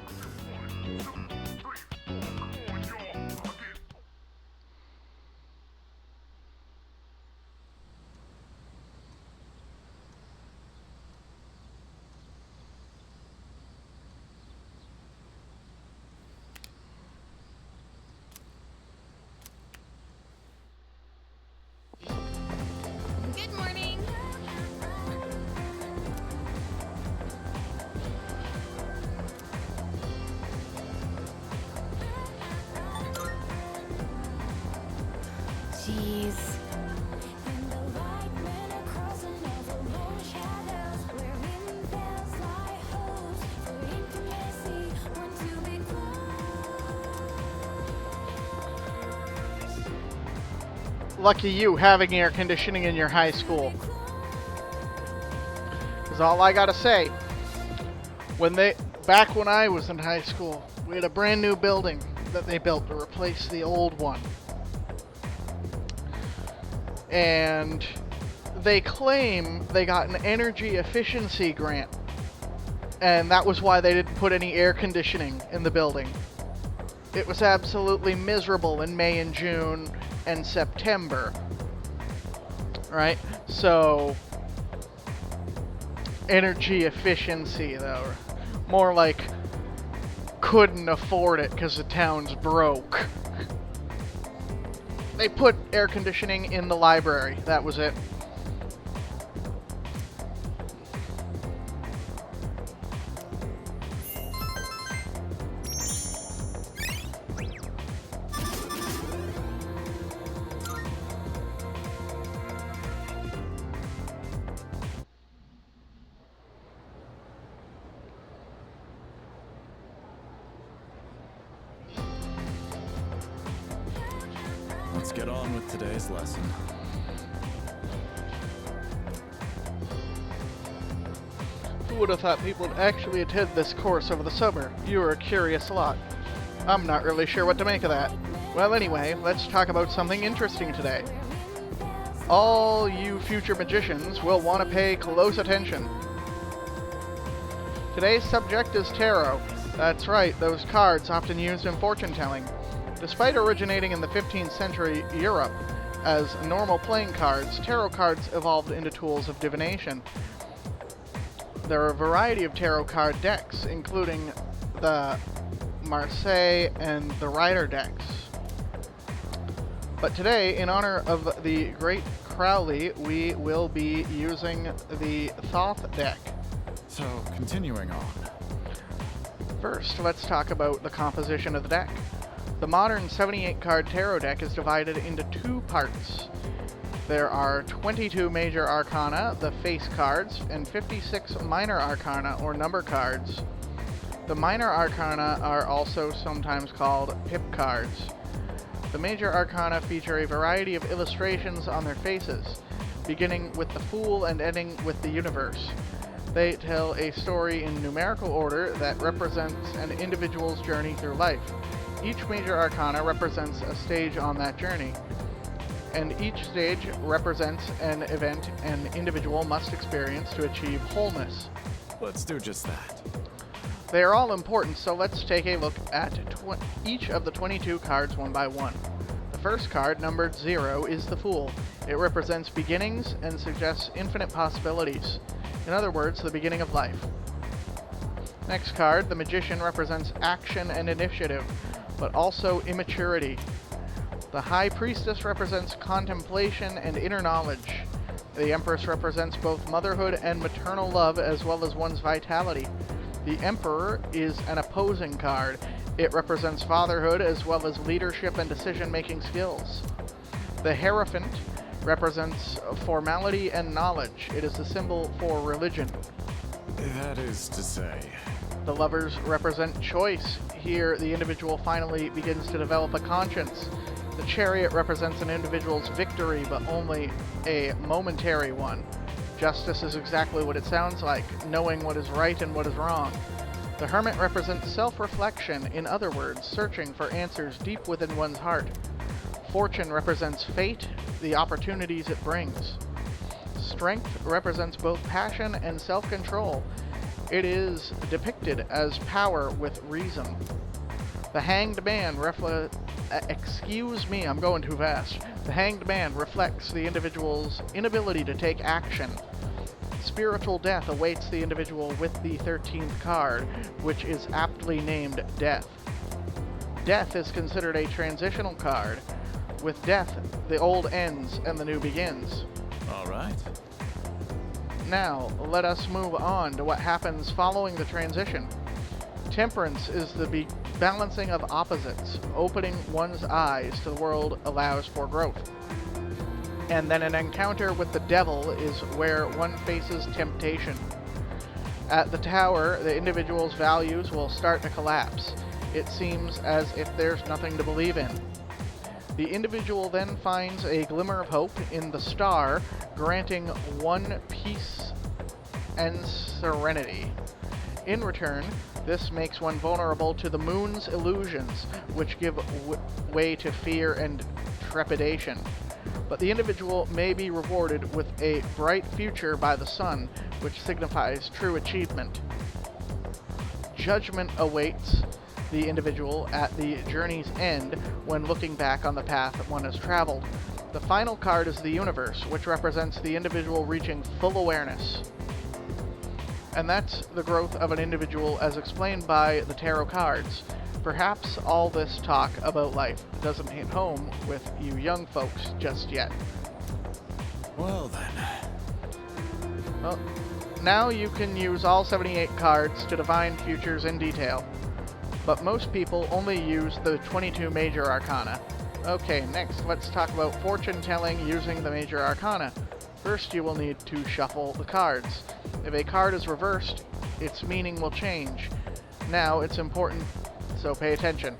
Good morning. Jeez. Lucky you having air conditioning in your high school. Is all I gotta say. Back when I was in high school, we had a brand new building that they built to replace the old one. And they claim they got an energy efficiency grant. And that was why they didn't put any air conditioning in the building. It was absolutely miserable in May and June and September. Right? So, energy efficiency, though. More like couldn't afford it because the town's broke. They put air conditioning in the library. That was it. Let's get on with today's lesson. Who would have thought people would actually attend this course over the summer? You are a curious lot. I'm not really sure what to make of that. Well, anyway, let's talk about something interesting today. All you future magicians will want to pay close attention. Today's subject is tarot. That's right, those cards often used in fortune-telling. Despite originating in the 15th century Europe as normal playing cards, tarot cards evolved into tools of divination. There are a variety of tarot card decks, including the Marseille and the Rider decks. But today, in honor of the great Crowley, we will be using the Thoth deck. So, continuing on. First, let's talk about the composition of the deck. The modern 78-card tarot deck is divided into two parts. There are 22 major arcana, the face cards, and 56 minor arcana, or number cards. The minor arcana are also sometimes called pip cards. The major arcana feature a variety of illustrations on their faces, beginning with the Fool and ending with the Universe. They tell a story in numerical order that represents an individual's journey through life. Each major arcana represents a stage on that journey, and each stage represents an event an individual must experience to achieve wholeness. Let's do just that. They are all important, so let's take a look at each of the 22 cards one by one. The first card, numbered 0, is the Fool. It represents beginnings and suggests infinite possibilities. In other words, the beginning of life. Next card, the Magician, represents action and initiative, but also immaturity. The High Priestess represents contemplation and inner knowledge. The Empress represents both motherhood and maternal love, as well as one's vitality. The Emperor is an opposing card. It represents fatherhood, as well as leadership and decision-making skills. The Hierophant represents formality and knowledge. It is a symbol for religion. That is to say... The lovers represent choice. Here, the individual finally begins to develop a conscience. The chariot represents an individual's victory, but only a momentary one. Justice is exactly what it sounds like, knowing what is right and what is wrong. The hermit represents self-reflection, in other words, searching for answers deep within one's heart. Fortune represents fate, the opportunities it brings. Strength represents both passion and self-control. It is depicted as power with reason. The Hanged Man excuse me, I'm going too fast. The Hanged Man reflects the individual's inability to take action. Spiritual death awaits the individual with the 13th card, which is aptly named Death. Death is considered a transitional card. With death, the old ends and the new begins. All right. Now, let us move on to what happens following the transition. Temperance is the balancing of opposites. Opening one's eyes to the world allows for growth. And then an encounter with the devil is where one faces temptation. At the tower, the individual's values will start to collapse. It seems as if there's nothing to believe in. The individual then finds a glimmer of hope in the star, granting one peace and serenity. In return, this makes one vulnerable to the moon's illusions, which give way to fear and trepidation. But the individual may be rewarded with a bright future by the sun, which signifies true achievement. Judgment awaits the individual at the journey's end when looking back on the path one has traveled. The final card is the universe, which represents the individual reaching full awareness. And that's the growth of an individual as explained by the tarot cards. Perhaps all this talk about life doesn't hit home with you young folks just yet. Well then. Well, now you can use all 78 cards to divine futures in detail. But most people only use the 22 major arcana. Okay, next let's talk about fortune telling using the major arcana. First you will need to shuffle the cards. If a card is reversed, its meaning will change. Now it's important, so pay attention.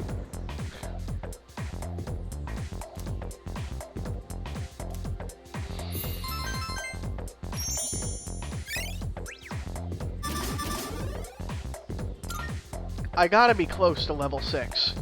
I gotta be close to level 6.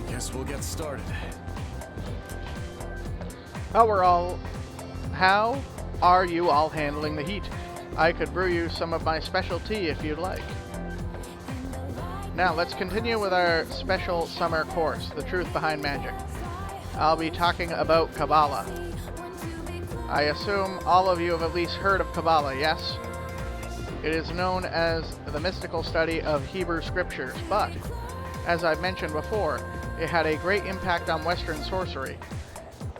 Guess we'll get started. How are you all handling the heat? I could brew you some of my special tea if you'd like. Now let's continue with our special summer course, The Truth Behind Magic. I'll be talking about Kabbalah. I assume all of you have at least heard of Kabbalah, yes? It is known as the mystical study of Hebrew scriptures, but, as I've mentioned before, it had a great impact on Western sorcery.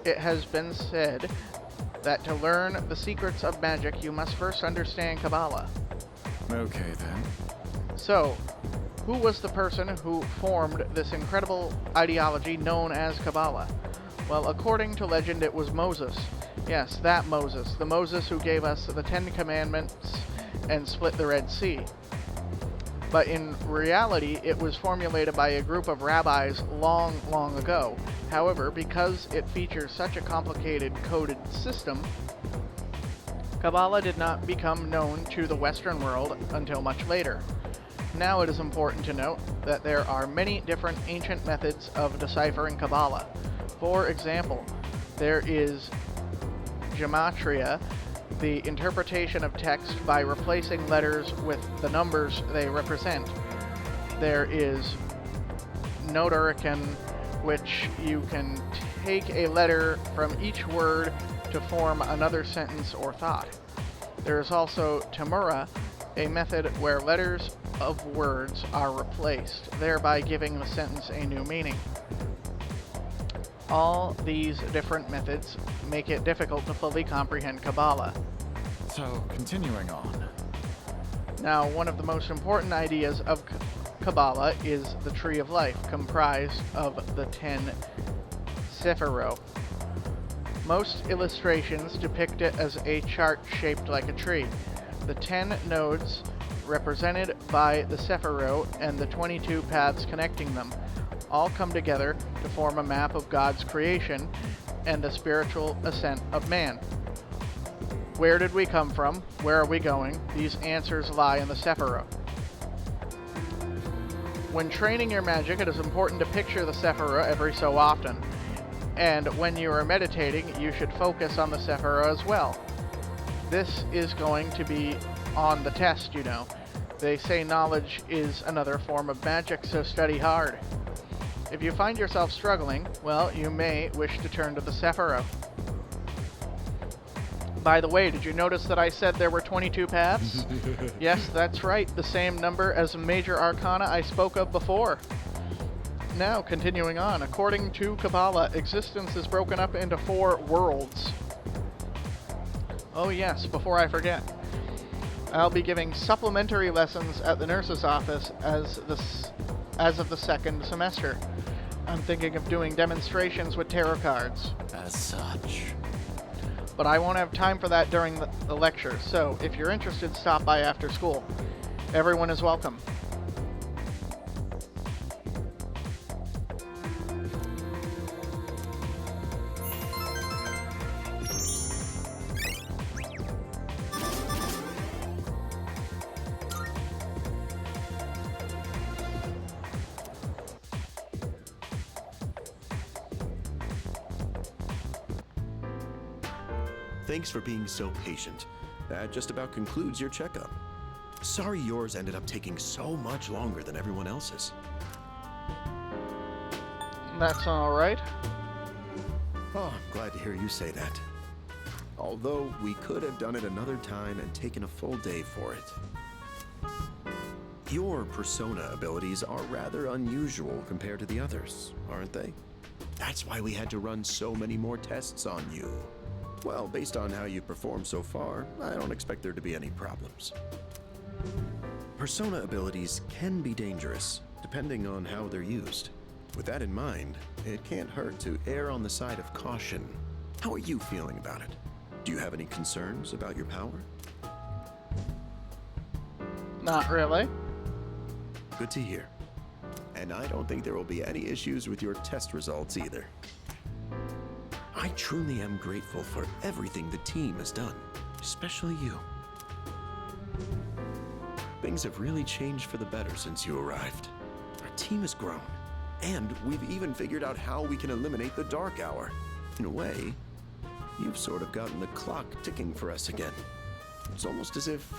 It has been said that to learn the secrets of magic, you must first understand Kabbalah. Okay, then. So, who was the person who formed this incredible ideology known as Kabbalah? Well, according to legend, it was Moses. Yes, that Moses. The Moses who gave us the 10 Commandments and split the Red Sea. but in reality it was formulated by a group of rabbis long, long ago. However, because it features such a complicated coded system, Kabbalah did not become known to the Western world until much later. Now it is important to note that there are many different ancient methods of deciphering Kabbalah. For example, there is gematria, the interpretation of text by replacing letters with the numbers they represent. There is Notarican, which you can take a letter from each word to form another sentence or thought. There is also Tamura, a method where letters of words are replaced, thereby giving the sentence a new meaning. All these different methods make it difficult to fully comprehend Kabbalah. So, continuing on. Now, one of the most important ideas of Kabbalah is the Tree of Life, comprised of the 10 Sephirot. Most illustrations depict it as a chart shaped like a tree. The 10 nodes represented by the Sephirot and the 22 paths connecting them all come together to form a map of God's creation and the spiritual ascent of man. Where did we come from? Where are we going? These answers lie in the Sephirot. When training your magic, it is important to picture the Sephirot every so often. And when you are meditating, you should focus on the Sephirot as well. This is going to be on the test, you know. They say knowledge is another form of magic, so study hard. If you find yourself struggling, well, you may wish to turn to the Sephirot. By the way, did you notice that I said there were 22 paths? Yes, that's right, the same number as major arcana I spoke of before. Now, continuing on, according to Kabbalah, existence is broken up into 4 worlds. Oh yes, before I forget, I'll be giving supplementary lessons at the nurse's office as of the second semester. I'm thinking of doing demonstrations with tarot cards. As such. But I won't have time for that during the lecture, so if you're interested, stop by after school. Everyone is welcome. Thanks for being so patient. That just about concludes your checkup. Sorry yours ended up taking so much longer than everyone else's. That's alright. Oh, I'm glad to hear you say that. Although we could have done it another time and taken a full day for it. Your persona abilities are rather unusual compared to the others, aren't they? That's why we had to run so many more tests on you. Well, based on how you've performed so far, I don't expect there to be any problems. Persona abilities can be dangerous, depending on how they're used. With that in mind, it can't hurt to err on the side of caution. How are you feeling about it? Do you have any concerns about your power? Not really. Good to hear. And I don't think there will be any issues with your test results either. I truly am grateful for everything the team has done, especially you. Things have really changed for the better since you arrived. Our team has grown, and we've even figured out how we can eliminate the dark hour. In a way, you've sort of gotten the clock ticking for us again. It's almost as if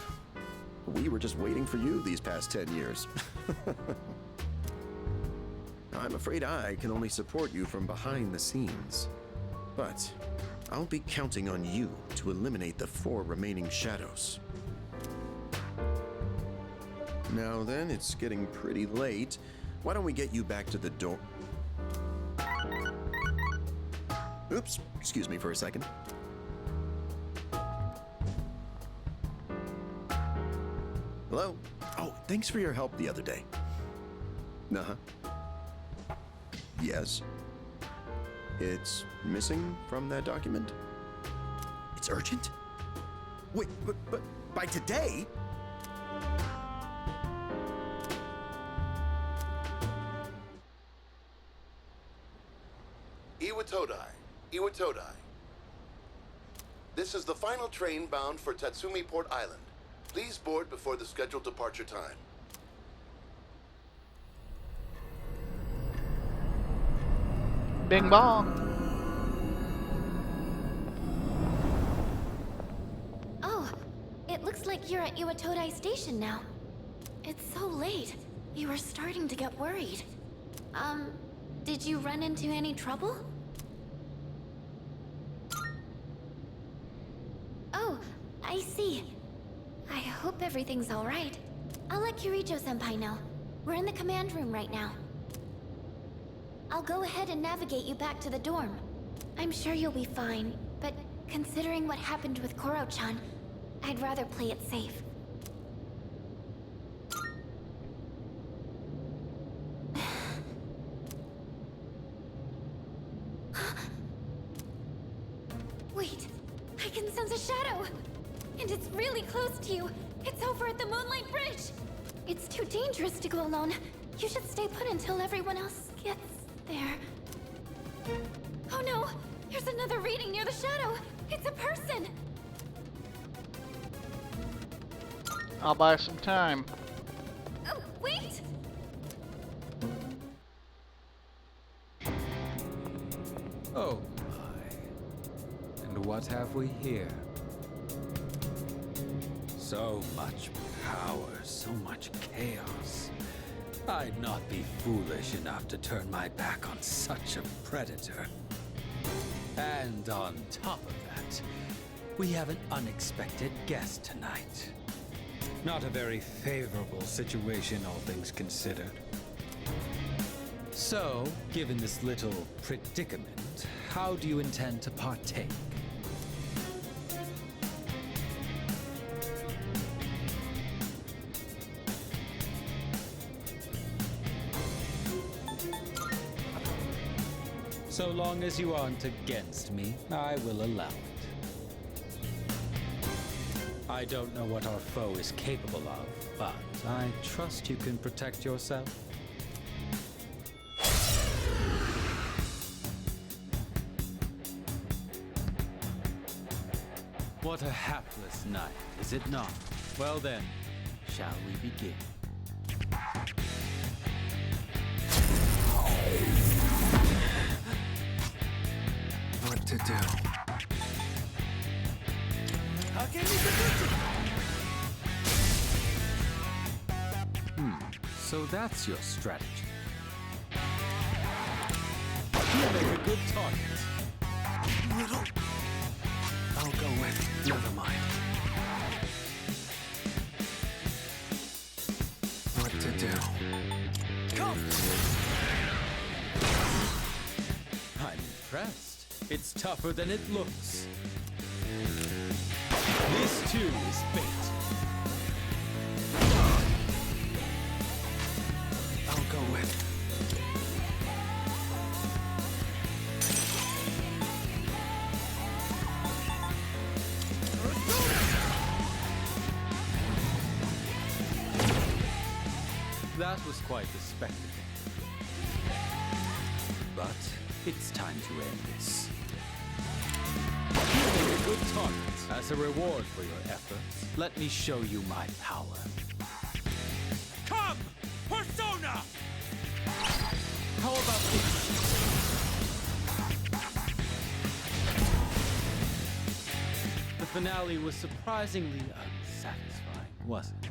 we were just waiting for you these past 10 years. I'm afraid I can only support you from behind the scenes. But I'll be counting on you to eliminate the 4 remaining shadows. Now then, it's getting pretty late. Why don't we get you back to the door? Oops, excuse me for a second. Hello? Oh, thanks for your help the other day. Uh-huh. Yes. It's missing from that document? It's urgent? Wait, but by today? Iwatodai. This is the final train bound for Tatsumi Port Island. Please board before the scheduled departure time. Bing bong. Oh, it looks like you're at Iwatodai Station now. It's so late. You were starting to get worried. Did you run into any trouble? Oh, I see. I hope everything's alright. I'll let Kirijo-senpai know. We're in the command room right now. I'll go ahead and navigate you back to the dorm. I'm sure you'll be fine, but considering what happened with Koro-chan, I'd rather play it safe. Wait, I can sense a shadow! And it's really close to you! It's over at the Moonlight Bridge! It's too dangerous to go alone. You should stay put until everyone else gets there. Oh no! There's another reading near the shadow! It's a person! I'll buy some time. Oh, wait! Oh my. And what have we here? So much power, so much chaos. I'd not be foolish enough to turn my back on such a predator. And on top of that, we have an unexpected guest tonight. Not a very favorable situation, all things considered. So, given this little predicament, how do you intend to partake? So long as you aren't against me, I will allow it. I don't know what our foe is capable of, but I trust you can protect yourself. What a hapless night, is it not? Well then, shall we begin? What to do? So that's your strategy. You make a good target. Little. I'll go with. Never mind. What to do? Come! I'm impressed. It's tougher than it looks. This too is fate. I'll go with. That was quite the spectacle. But it's time to end this. You made a good target. As a reward for your efforts, let me show you my power. Come! Persona! How about this? The finale was surprisingly unsatisfying, wasn't it?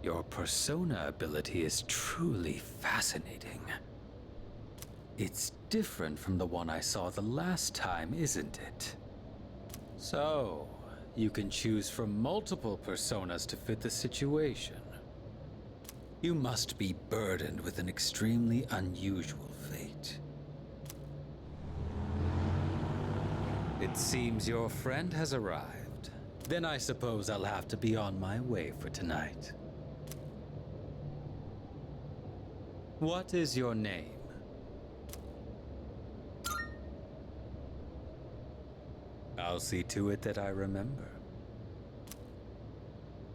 Your persona ability is truly fascinating. It's different from the one I saw the last time, isn't it? So, you can choose from multiple personas to fit the situation. You must be burdened with an extremely unusual fate. It seems your friend has arrived. Then I suppose I'll have to be on my way for tonight. What is your name? I'll see to it that I remember.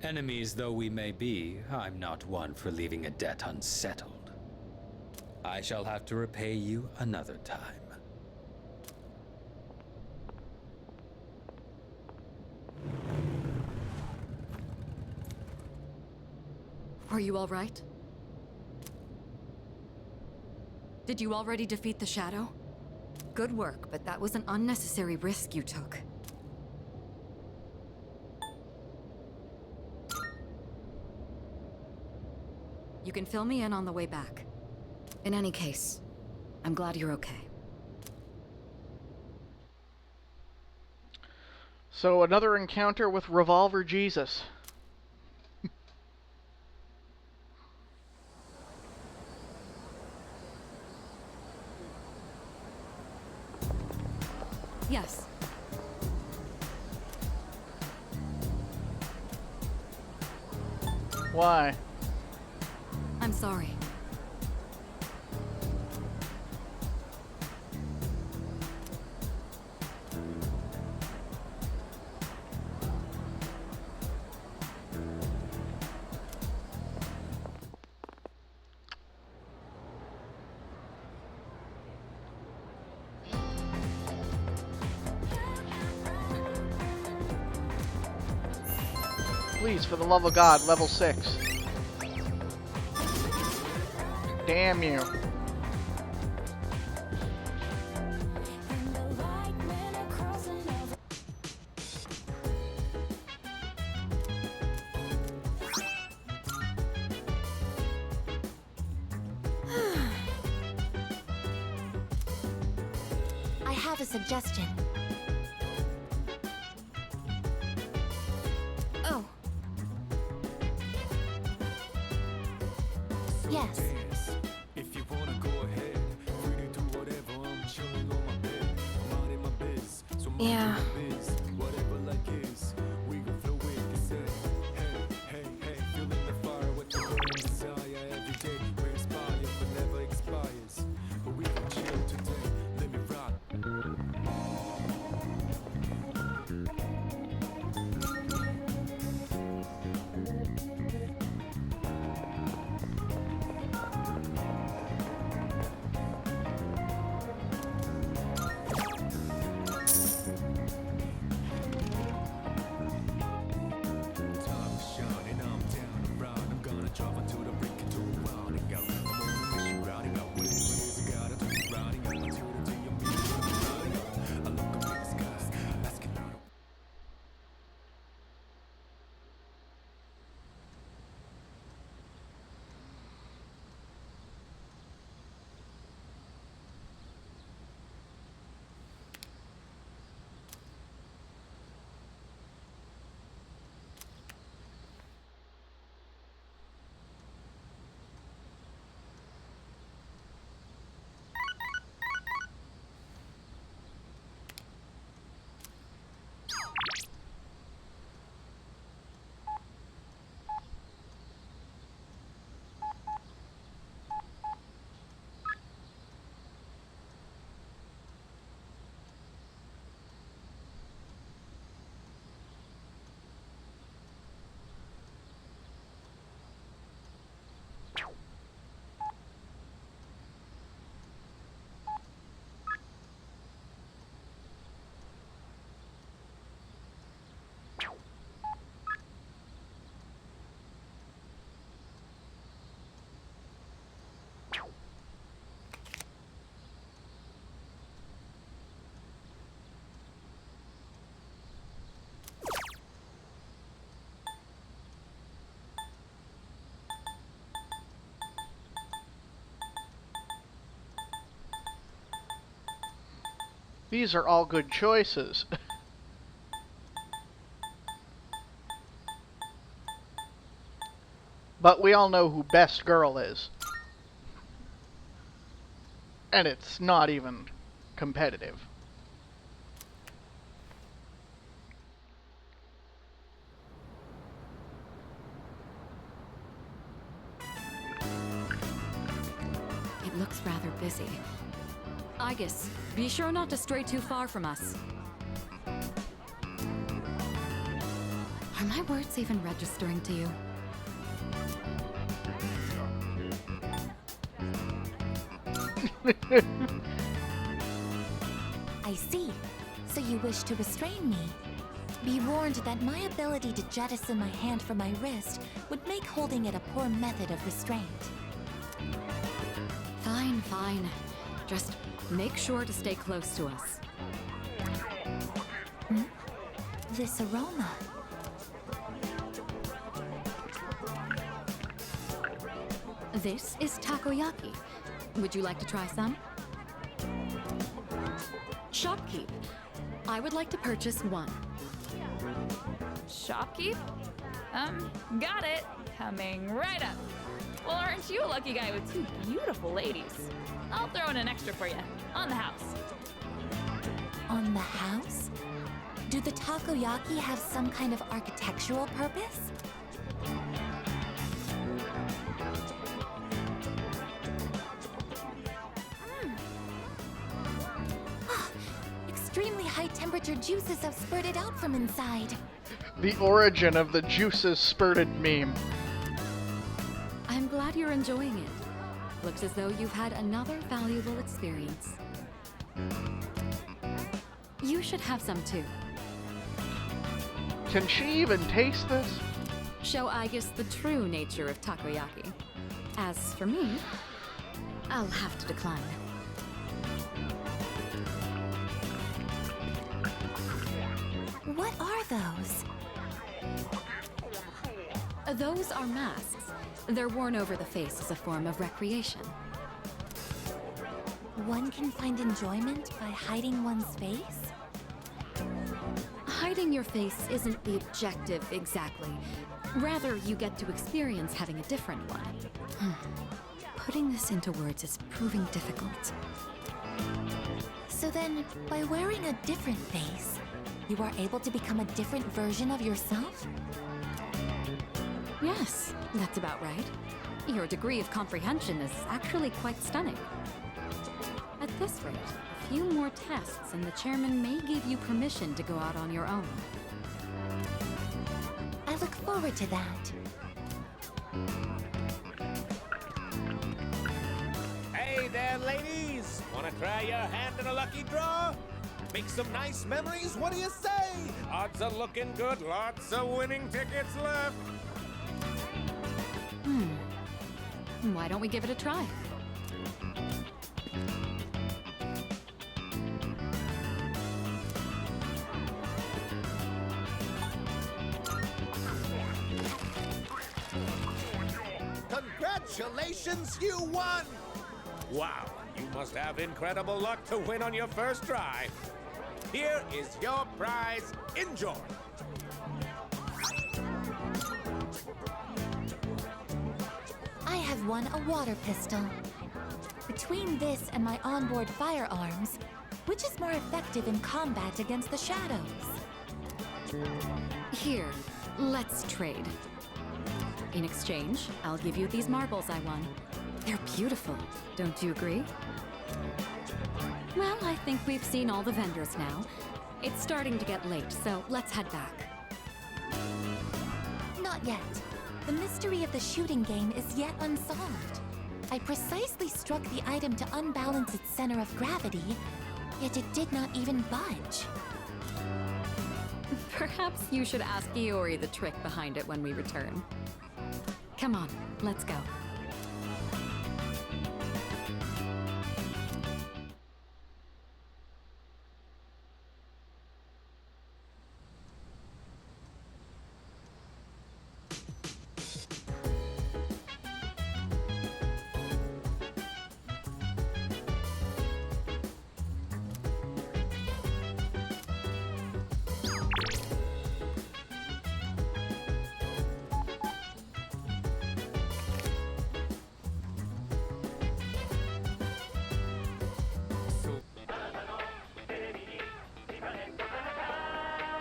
Enemies though we may be, I'm not one for leaving a debt unsettled. I shall have to repay you another time. Are you all right? Did you already defeat the Shadow? Good work, but that was an unnecessary risk you took. You can fill me in on the way back. In any case, I'm glad you're okay. So another encounter with Revolver Jesus. Yes. Why? I'm sorry. Please, for the love of God, level 6. Damn you. I have a suggestion. Oh. Yes. If you wanna go ahead, free to do whatever. I'm chilling on my bed. I'm out in my biz. So mind Yeah. your biz. Whatever like is, we can flow with this. Hey, feeling the fire with the burning desire every day. We inspire but never expires. But we can chill today. Let me rock. These are all good choices. But we all know who Best Girl is. And it's not even competitive. busy. Aegis, be sure not to stray too far from us. Are my words even registering to you? I see. So you wish to restrain me. Be warned that my ability to jettison my hand from my wrist would make holding it a poor method of restraint. Fine, fine. Just make sure to stay close to us. This aroma. This is takoyaki. Would you like to try some? Shopkeep. I would like to purchase one. Shopkeep? Got it. Coming right up. Well, aren't you a lucky guy with two beautiful ladies? I'll throw in an extra for you. On the house. On the house? Do the takoyaki have some kind of architectural purpose? Extremely high temperature juices have spurted out from inside. The origin of the juices spurted meme. I'm glad you're enjoying it. Looks as though you've had another valuable experience. You should have some too. Can she even taste this? Show Aegis the true nature of takoyaki. As for me, I'll have to decline. What are those? Those are masks. They're worn over the face as a form of recreation. One can find enjoyment by hiding one's face? Hiding your face isn't the objective exactly. Rather, you get to experience having a different one. Putting this into words is proving difficult. So then, by wearing a different face, you are able to become a different version of yourself? Yes, that's about right. Your degree of comprehension is actually quite stunning. At this rate, a few more tests and the chairman may give you permission to go out on your own. I look forward to that. Hey there, ladies! Wanna try your hand in a lucky draw? Make some nice memories? What do you say? Odds are looking good, lots of winning tickets left. Why don't we give it a try? Congratulations, you won! Wow, you must have incredible luck to win on your first try. Here is your prize. Enjoy! I have won a water pistol. Between this and my onboard firearms, which is more effective in combat against the shadows? Here, let's trade. In exchange, I'll give you these marbles I won. They're beautiful, don't you agree? Well, I think we've seen all the vendors now. It's starting to get late, so let's head back. Not yet. The mystery of the shooting game is yet unsolved. I precisely struck the item to unbalance its center of gravity, yet it did not even budge. Perhaps you should ask Iori the trick behind it when we return. Come on, let's go.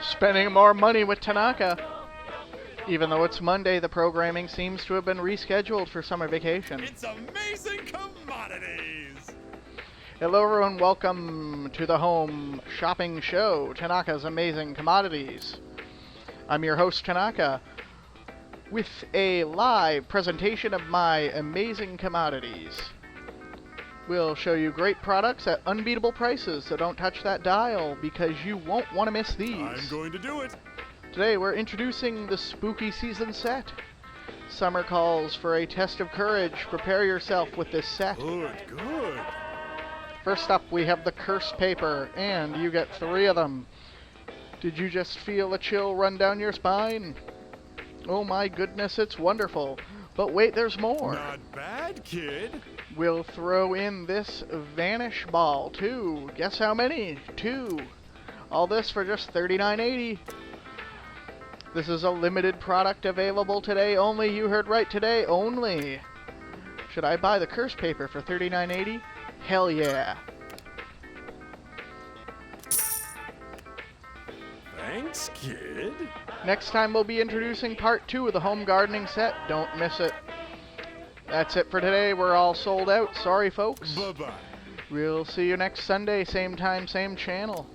Spending more money with Tanaka. Even though it's Monday, the programming seems to have been rescheduled for summer vacation. It's amazing commodities! Hello everyone, welcome to the home shopping show, Tanaka's Amazing Commodities. I'm your host, Tanaka, with a live presentation of my amazing commodities. We'll show you great products at unbeatable prices, so don't touch that dial because you won't want to miss these. I'm going to do it. Today we're introducing the Spooky Season set. Summer calls for a test of courage. Prepare yourself with this set. Good. First up, we have the Curse Paper, and you get 3 of them. Did you just feel a chill run down your spine? Oh my goodness, it's wonderful. But wait, there's more. Not bad, kid. We'll throw in this Vanish Ball, too. Guess how many? 2. All this for just $39.80. This is a limited product available today only. You heard right, today only. Should I buy the Curse Paper for $39.80? Hell yeah. Thanks, kid. Next time we'll be introducing part 2 of the home gardening set. Don't miss it. That's it for today. We're all sold out. Sorry, folks. Bye-bye. We'll see you next Sunday. Same time, same channel.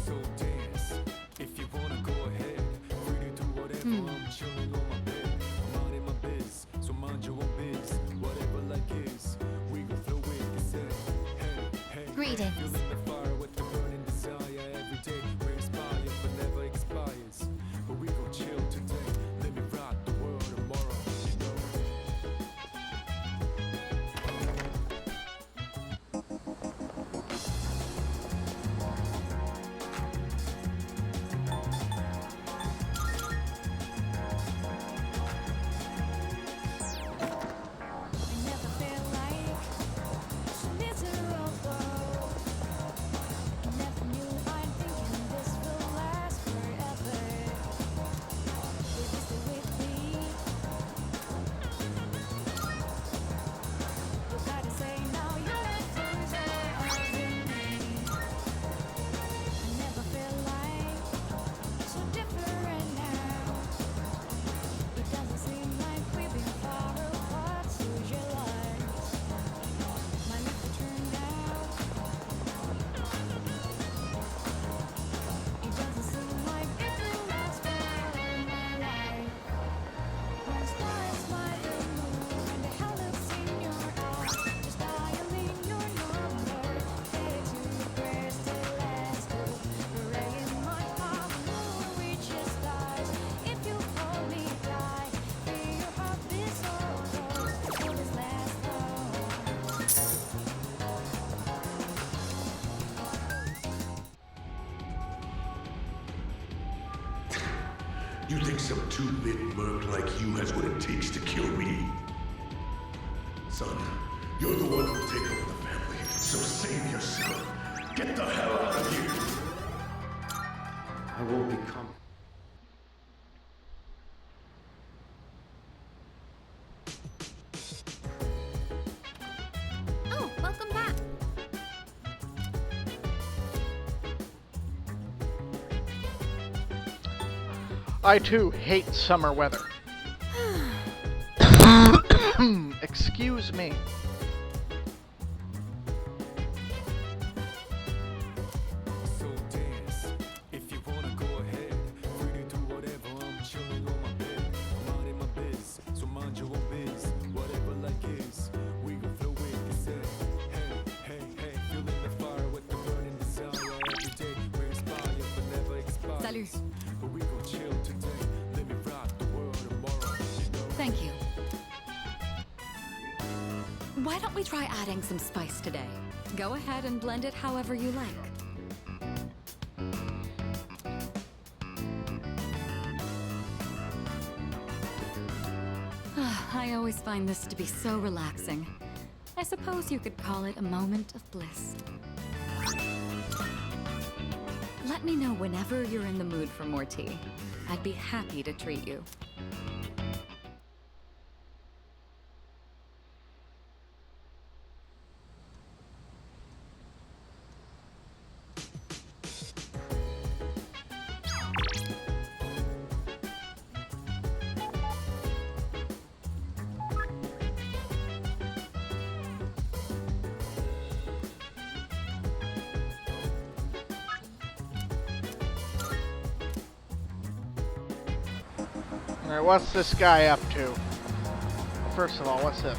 So dance. If you wanna go ahead, free to do whatever. I'm chilling on my bed. I'm minding my biz, so mind your own biz. Whatever like is, we gon' flow with the set. Hey, Greetings. Feeling the fire with the burning desire every day. We inspire but never expires. But we gon' chill today. Let me rock the world tomorrow. You know. You think some two-bit merc like you has what it takes to kill me? Son, you're the one who'll take over the family, so save yourself. Get the hell out of here! I won't become. Oh, welcome back. I too hate summer weather. Excuse me. So dance. If you wanna go ahead, free to do whatever. I'm chilling on my bed. I'm minding my biz, so mind your own biz. Whatever like is, we gon' flow with the set. Hey, feeling the fire with the burning desire every day. We inspire but never expire. Salut. But we gon' chill today. Let me rock the world tomorrow. You know? Thank you. Why don't we try adding some spice today? Go ahead and blend it however you like. I always find this to be so relaxing. I suppose you could call it a moment of bliss. Let me know whenever you're in the mood for more tea. I'd be happy to treat you. Alright, what's this guy up to? First of all, what's this?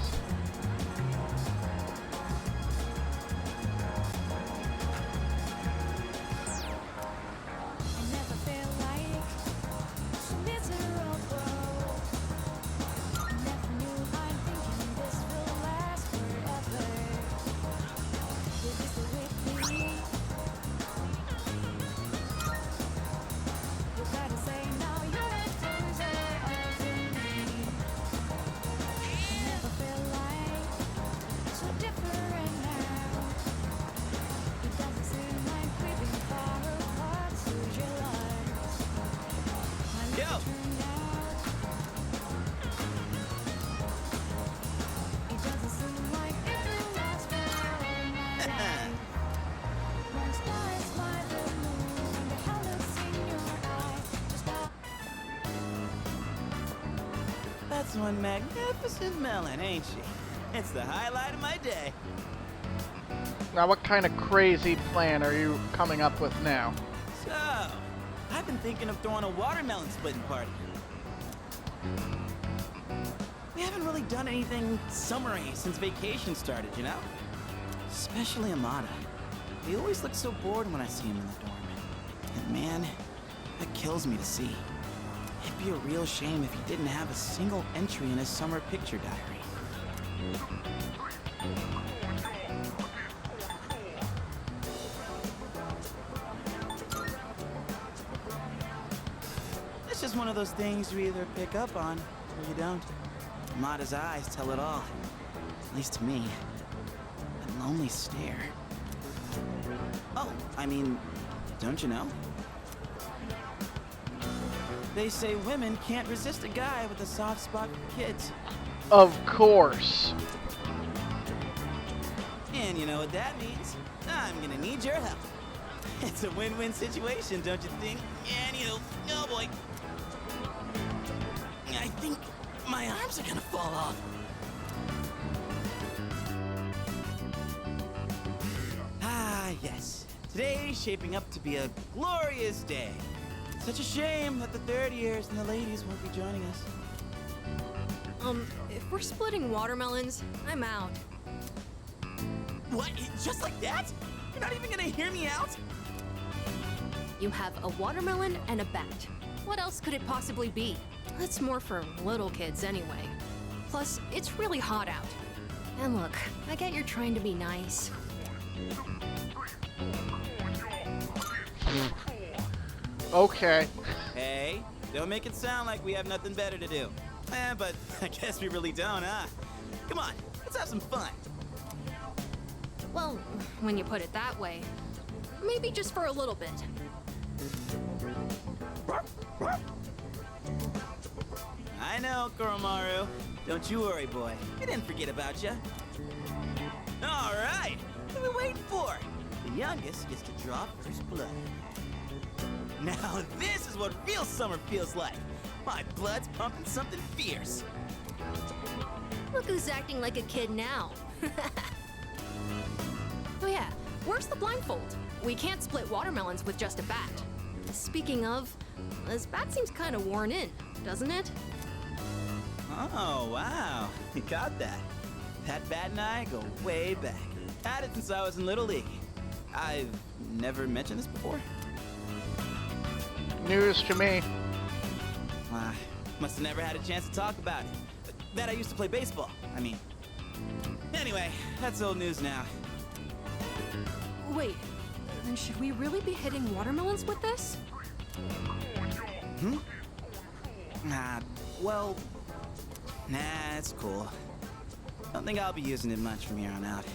That's one magnificent melon, ain't she? It's the highlight of my day. Now, what kind of crazy plan are you coming up with now? So, I've been thinking of throwing a watermelon splitting party. We haven't really done anything summery since vacation started, you know? Especially Amada. He always looks so bored when I see him in the dorm. And man, that kills me to see. It'd be a real shame if he didn't have a single entry in his summer picture diary. It's just one of those things you either pick up on or you don't. Amada's eyes tell it all. At least to me. That lonely stare. Oh, I mean, don't you know? They say women can't resist a guy with a soft spot for kids. Of course. And you know what that means? I'm gonna need your help. It's a win-win situation, don't you think? And you, oh boy. I think my arms are gonna fall off. Ah, yes. Today's shaping up to be a glorious day. Such a shame that the third years and the ladies won't be joining us. If we're splitting watermelons, I'm out. What? Just like that? You're not even gonna hear me out? You have a watermelon and a bat. What else could it possibly be? That's more for little kids anyway. Plus, it's really hot out. And look, I get you're trying to be nice. Okay. Hey, don't make it sound like we have nothing better to do. But I guess we really don't, huh? Come on, let's have some fun. Well, when you put it that way, maybe just for a little bit. I know, Koromaru. Don't you worry, boy. We didn't forget about you. All right, what are we waiting for? The youngest gets to draw first blood. Now this is what real summer feels like. My blood's pumping something fierce. Look who's acting like a kid now. Oh yeah, where's the blindfold? We can't split watermelons with just a bat. Speaking of, this bat seems kind of worn in, doesn't it? Oh, wow. You got that. That bat and I go way back. Had it since I was in Little League. I've never mentioned this before. News to me. Must have never had a chance to talk about it. That I used to play baseball, I mean. Anyway, that's old news now. Wait, then should we really be hitting watermelons with this? Well, nah, it's cool. Don't think I'll be using it much from here on out.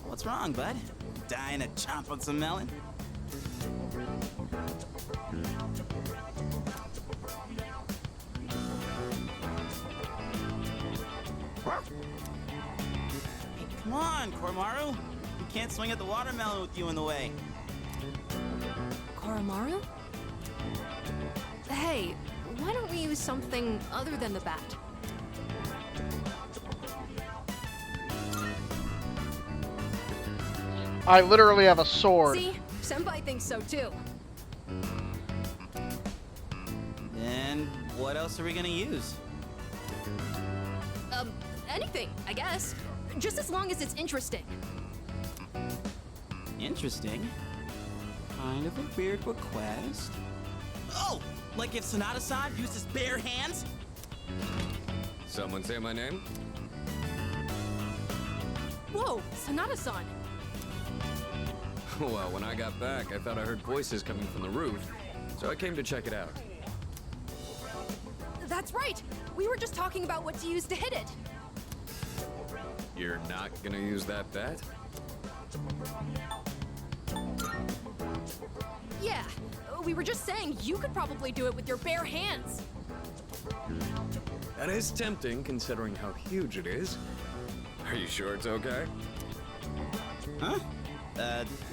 What's wrong, bud? dying to chomp on some melon? Hey, come on, Koromaru. We can't swing at the watermelon with you in the way. Koromaru? Hey, why don't we use something other than the bat? I literally have a sword. See? Senpai thinks so too. Then what else are we gonna use? Anything, I guess. Just as long as it's interesting. Interesting. Kind of a weird request. Oh! Like if Sonata-san used his bare hands? Someone say my name? Whoa, Sonata-san. Well, when I got back, I thought I heard voices coming from the roof, so I came to check it out. That's right. We were just talking about what to use to hit it. You're not gonna use that bat? Yeah, we were just saying you could probably do it with your bare hands. That is tempting, considering how huge it is. Are you sure it's okay? Huh?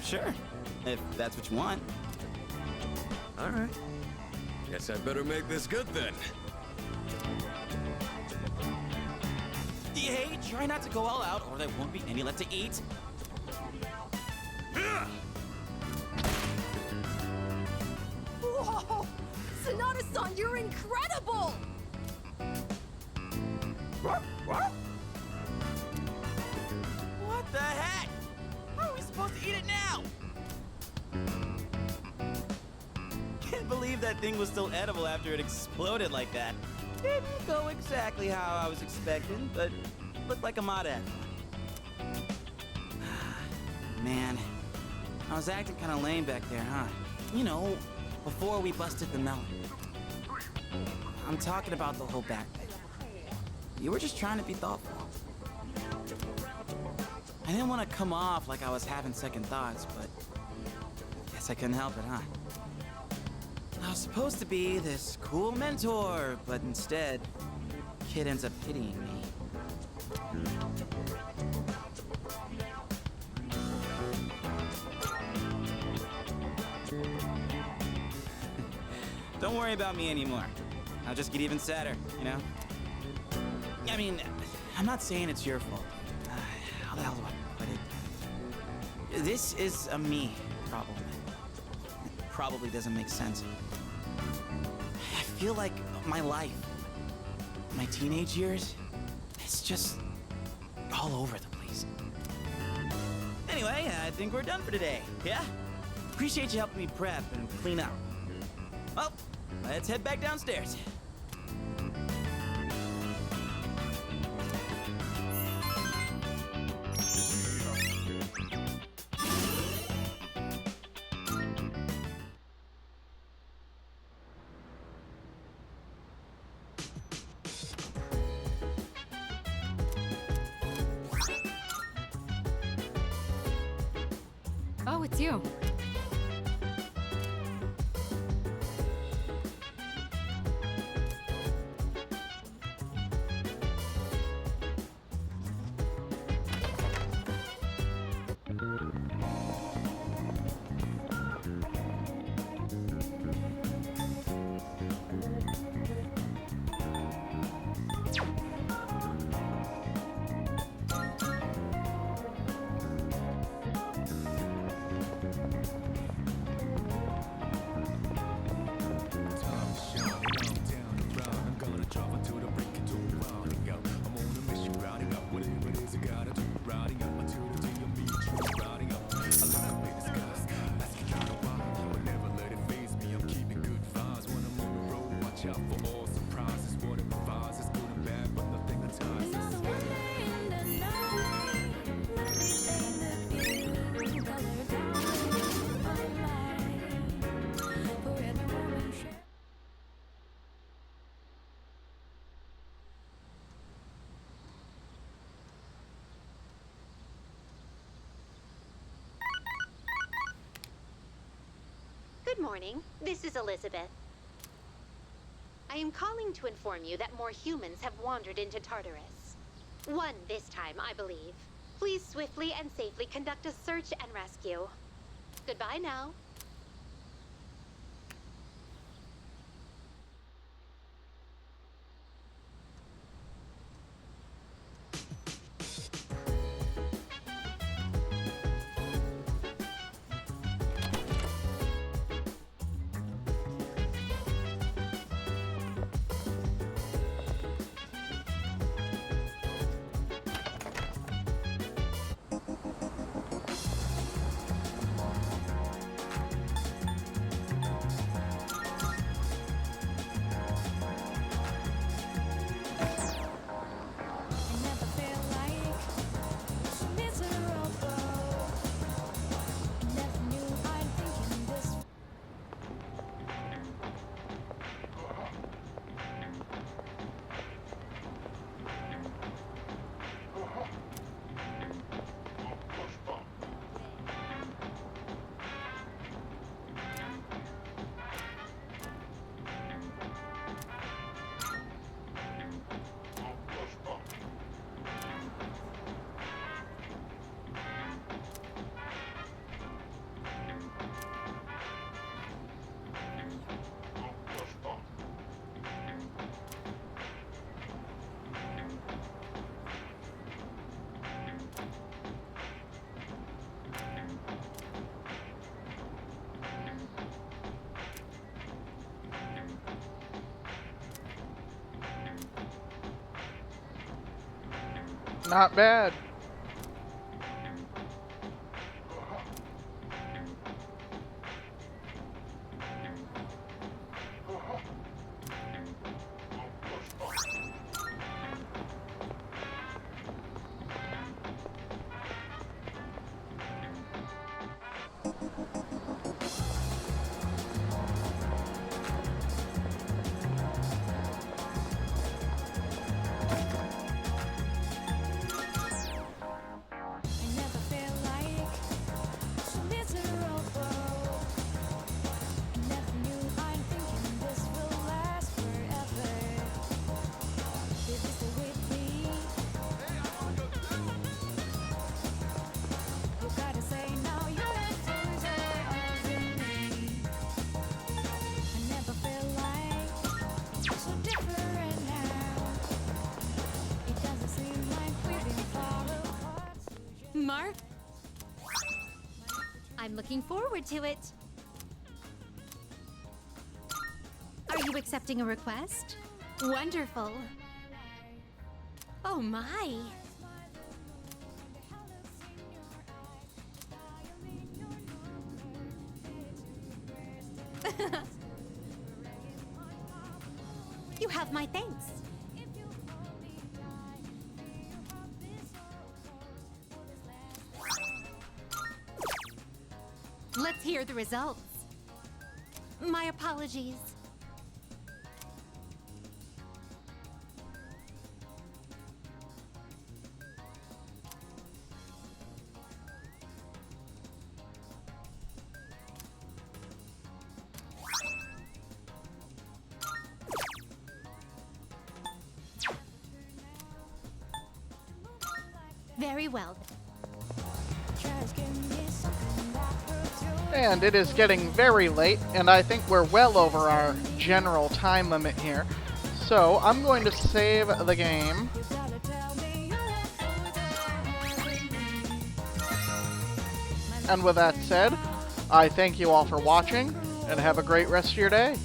Sure. If that's what you want. All right. Guess I better make this good then. Hey, try not to go all out, or there won't be any left to eat. Whoa! Sonata-san, you're incredible! What the heck? How are we supposed to eat it now? Can't believe that thing was still edible after it exploded like that. Didn't go exactly how I was expecting, but looked like a mod ad. Man, I was acting kind of lame back there, huh? You know, before we busted the melon. I'm talking about the whole bat thing. You were just trying to be thoughtful. I didn't want to come off like I was having second thoughts, but guess I couldn't help it, huh? I was supposed to be this cool mentor, but instead, kid ends up pitying me. Don't worry about me anymore. I'll just get even sadder, you know? I mean, I'm not saying it's your fault. How the hell do I put it? This is a me problem. It probably doesn't make sense. I feel like my life, my teenage years, it's just all over the place. Anyway, I think we're done for today, yeah? Appreciate you helping me prep and clean up. Well, let's head back downstairs. Oh, it's you. Good morning. This is Elizabeth. I am calling to inform you that more humans have wandered into Tartarus. One this time, I believe. Please swiftly and safely conduct a search and rescue. Goodbye now. Not bad. Mark? I'm looking forward to it. Are you accepting a request? Wonderful. Oh my. You have my thanks. Let's hear the results. My apologies. Very well. And it is getting very late, and I think we're well over our general time limit here. So I'm going to save the game. And with that said, I thank you all for watching, and have a great rest of your day.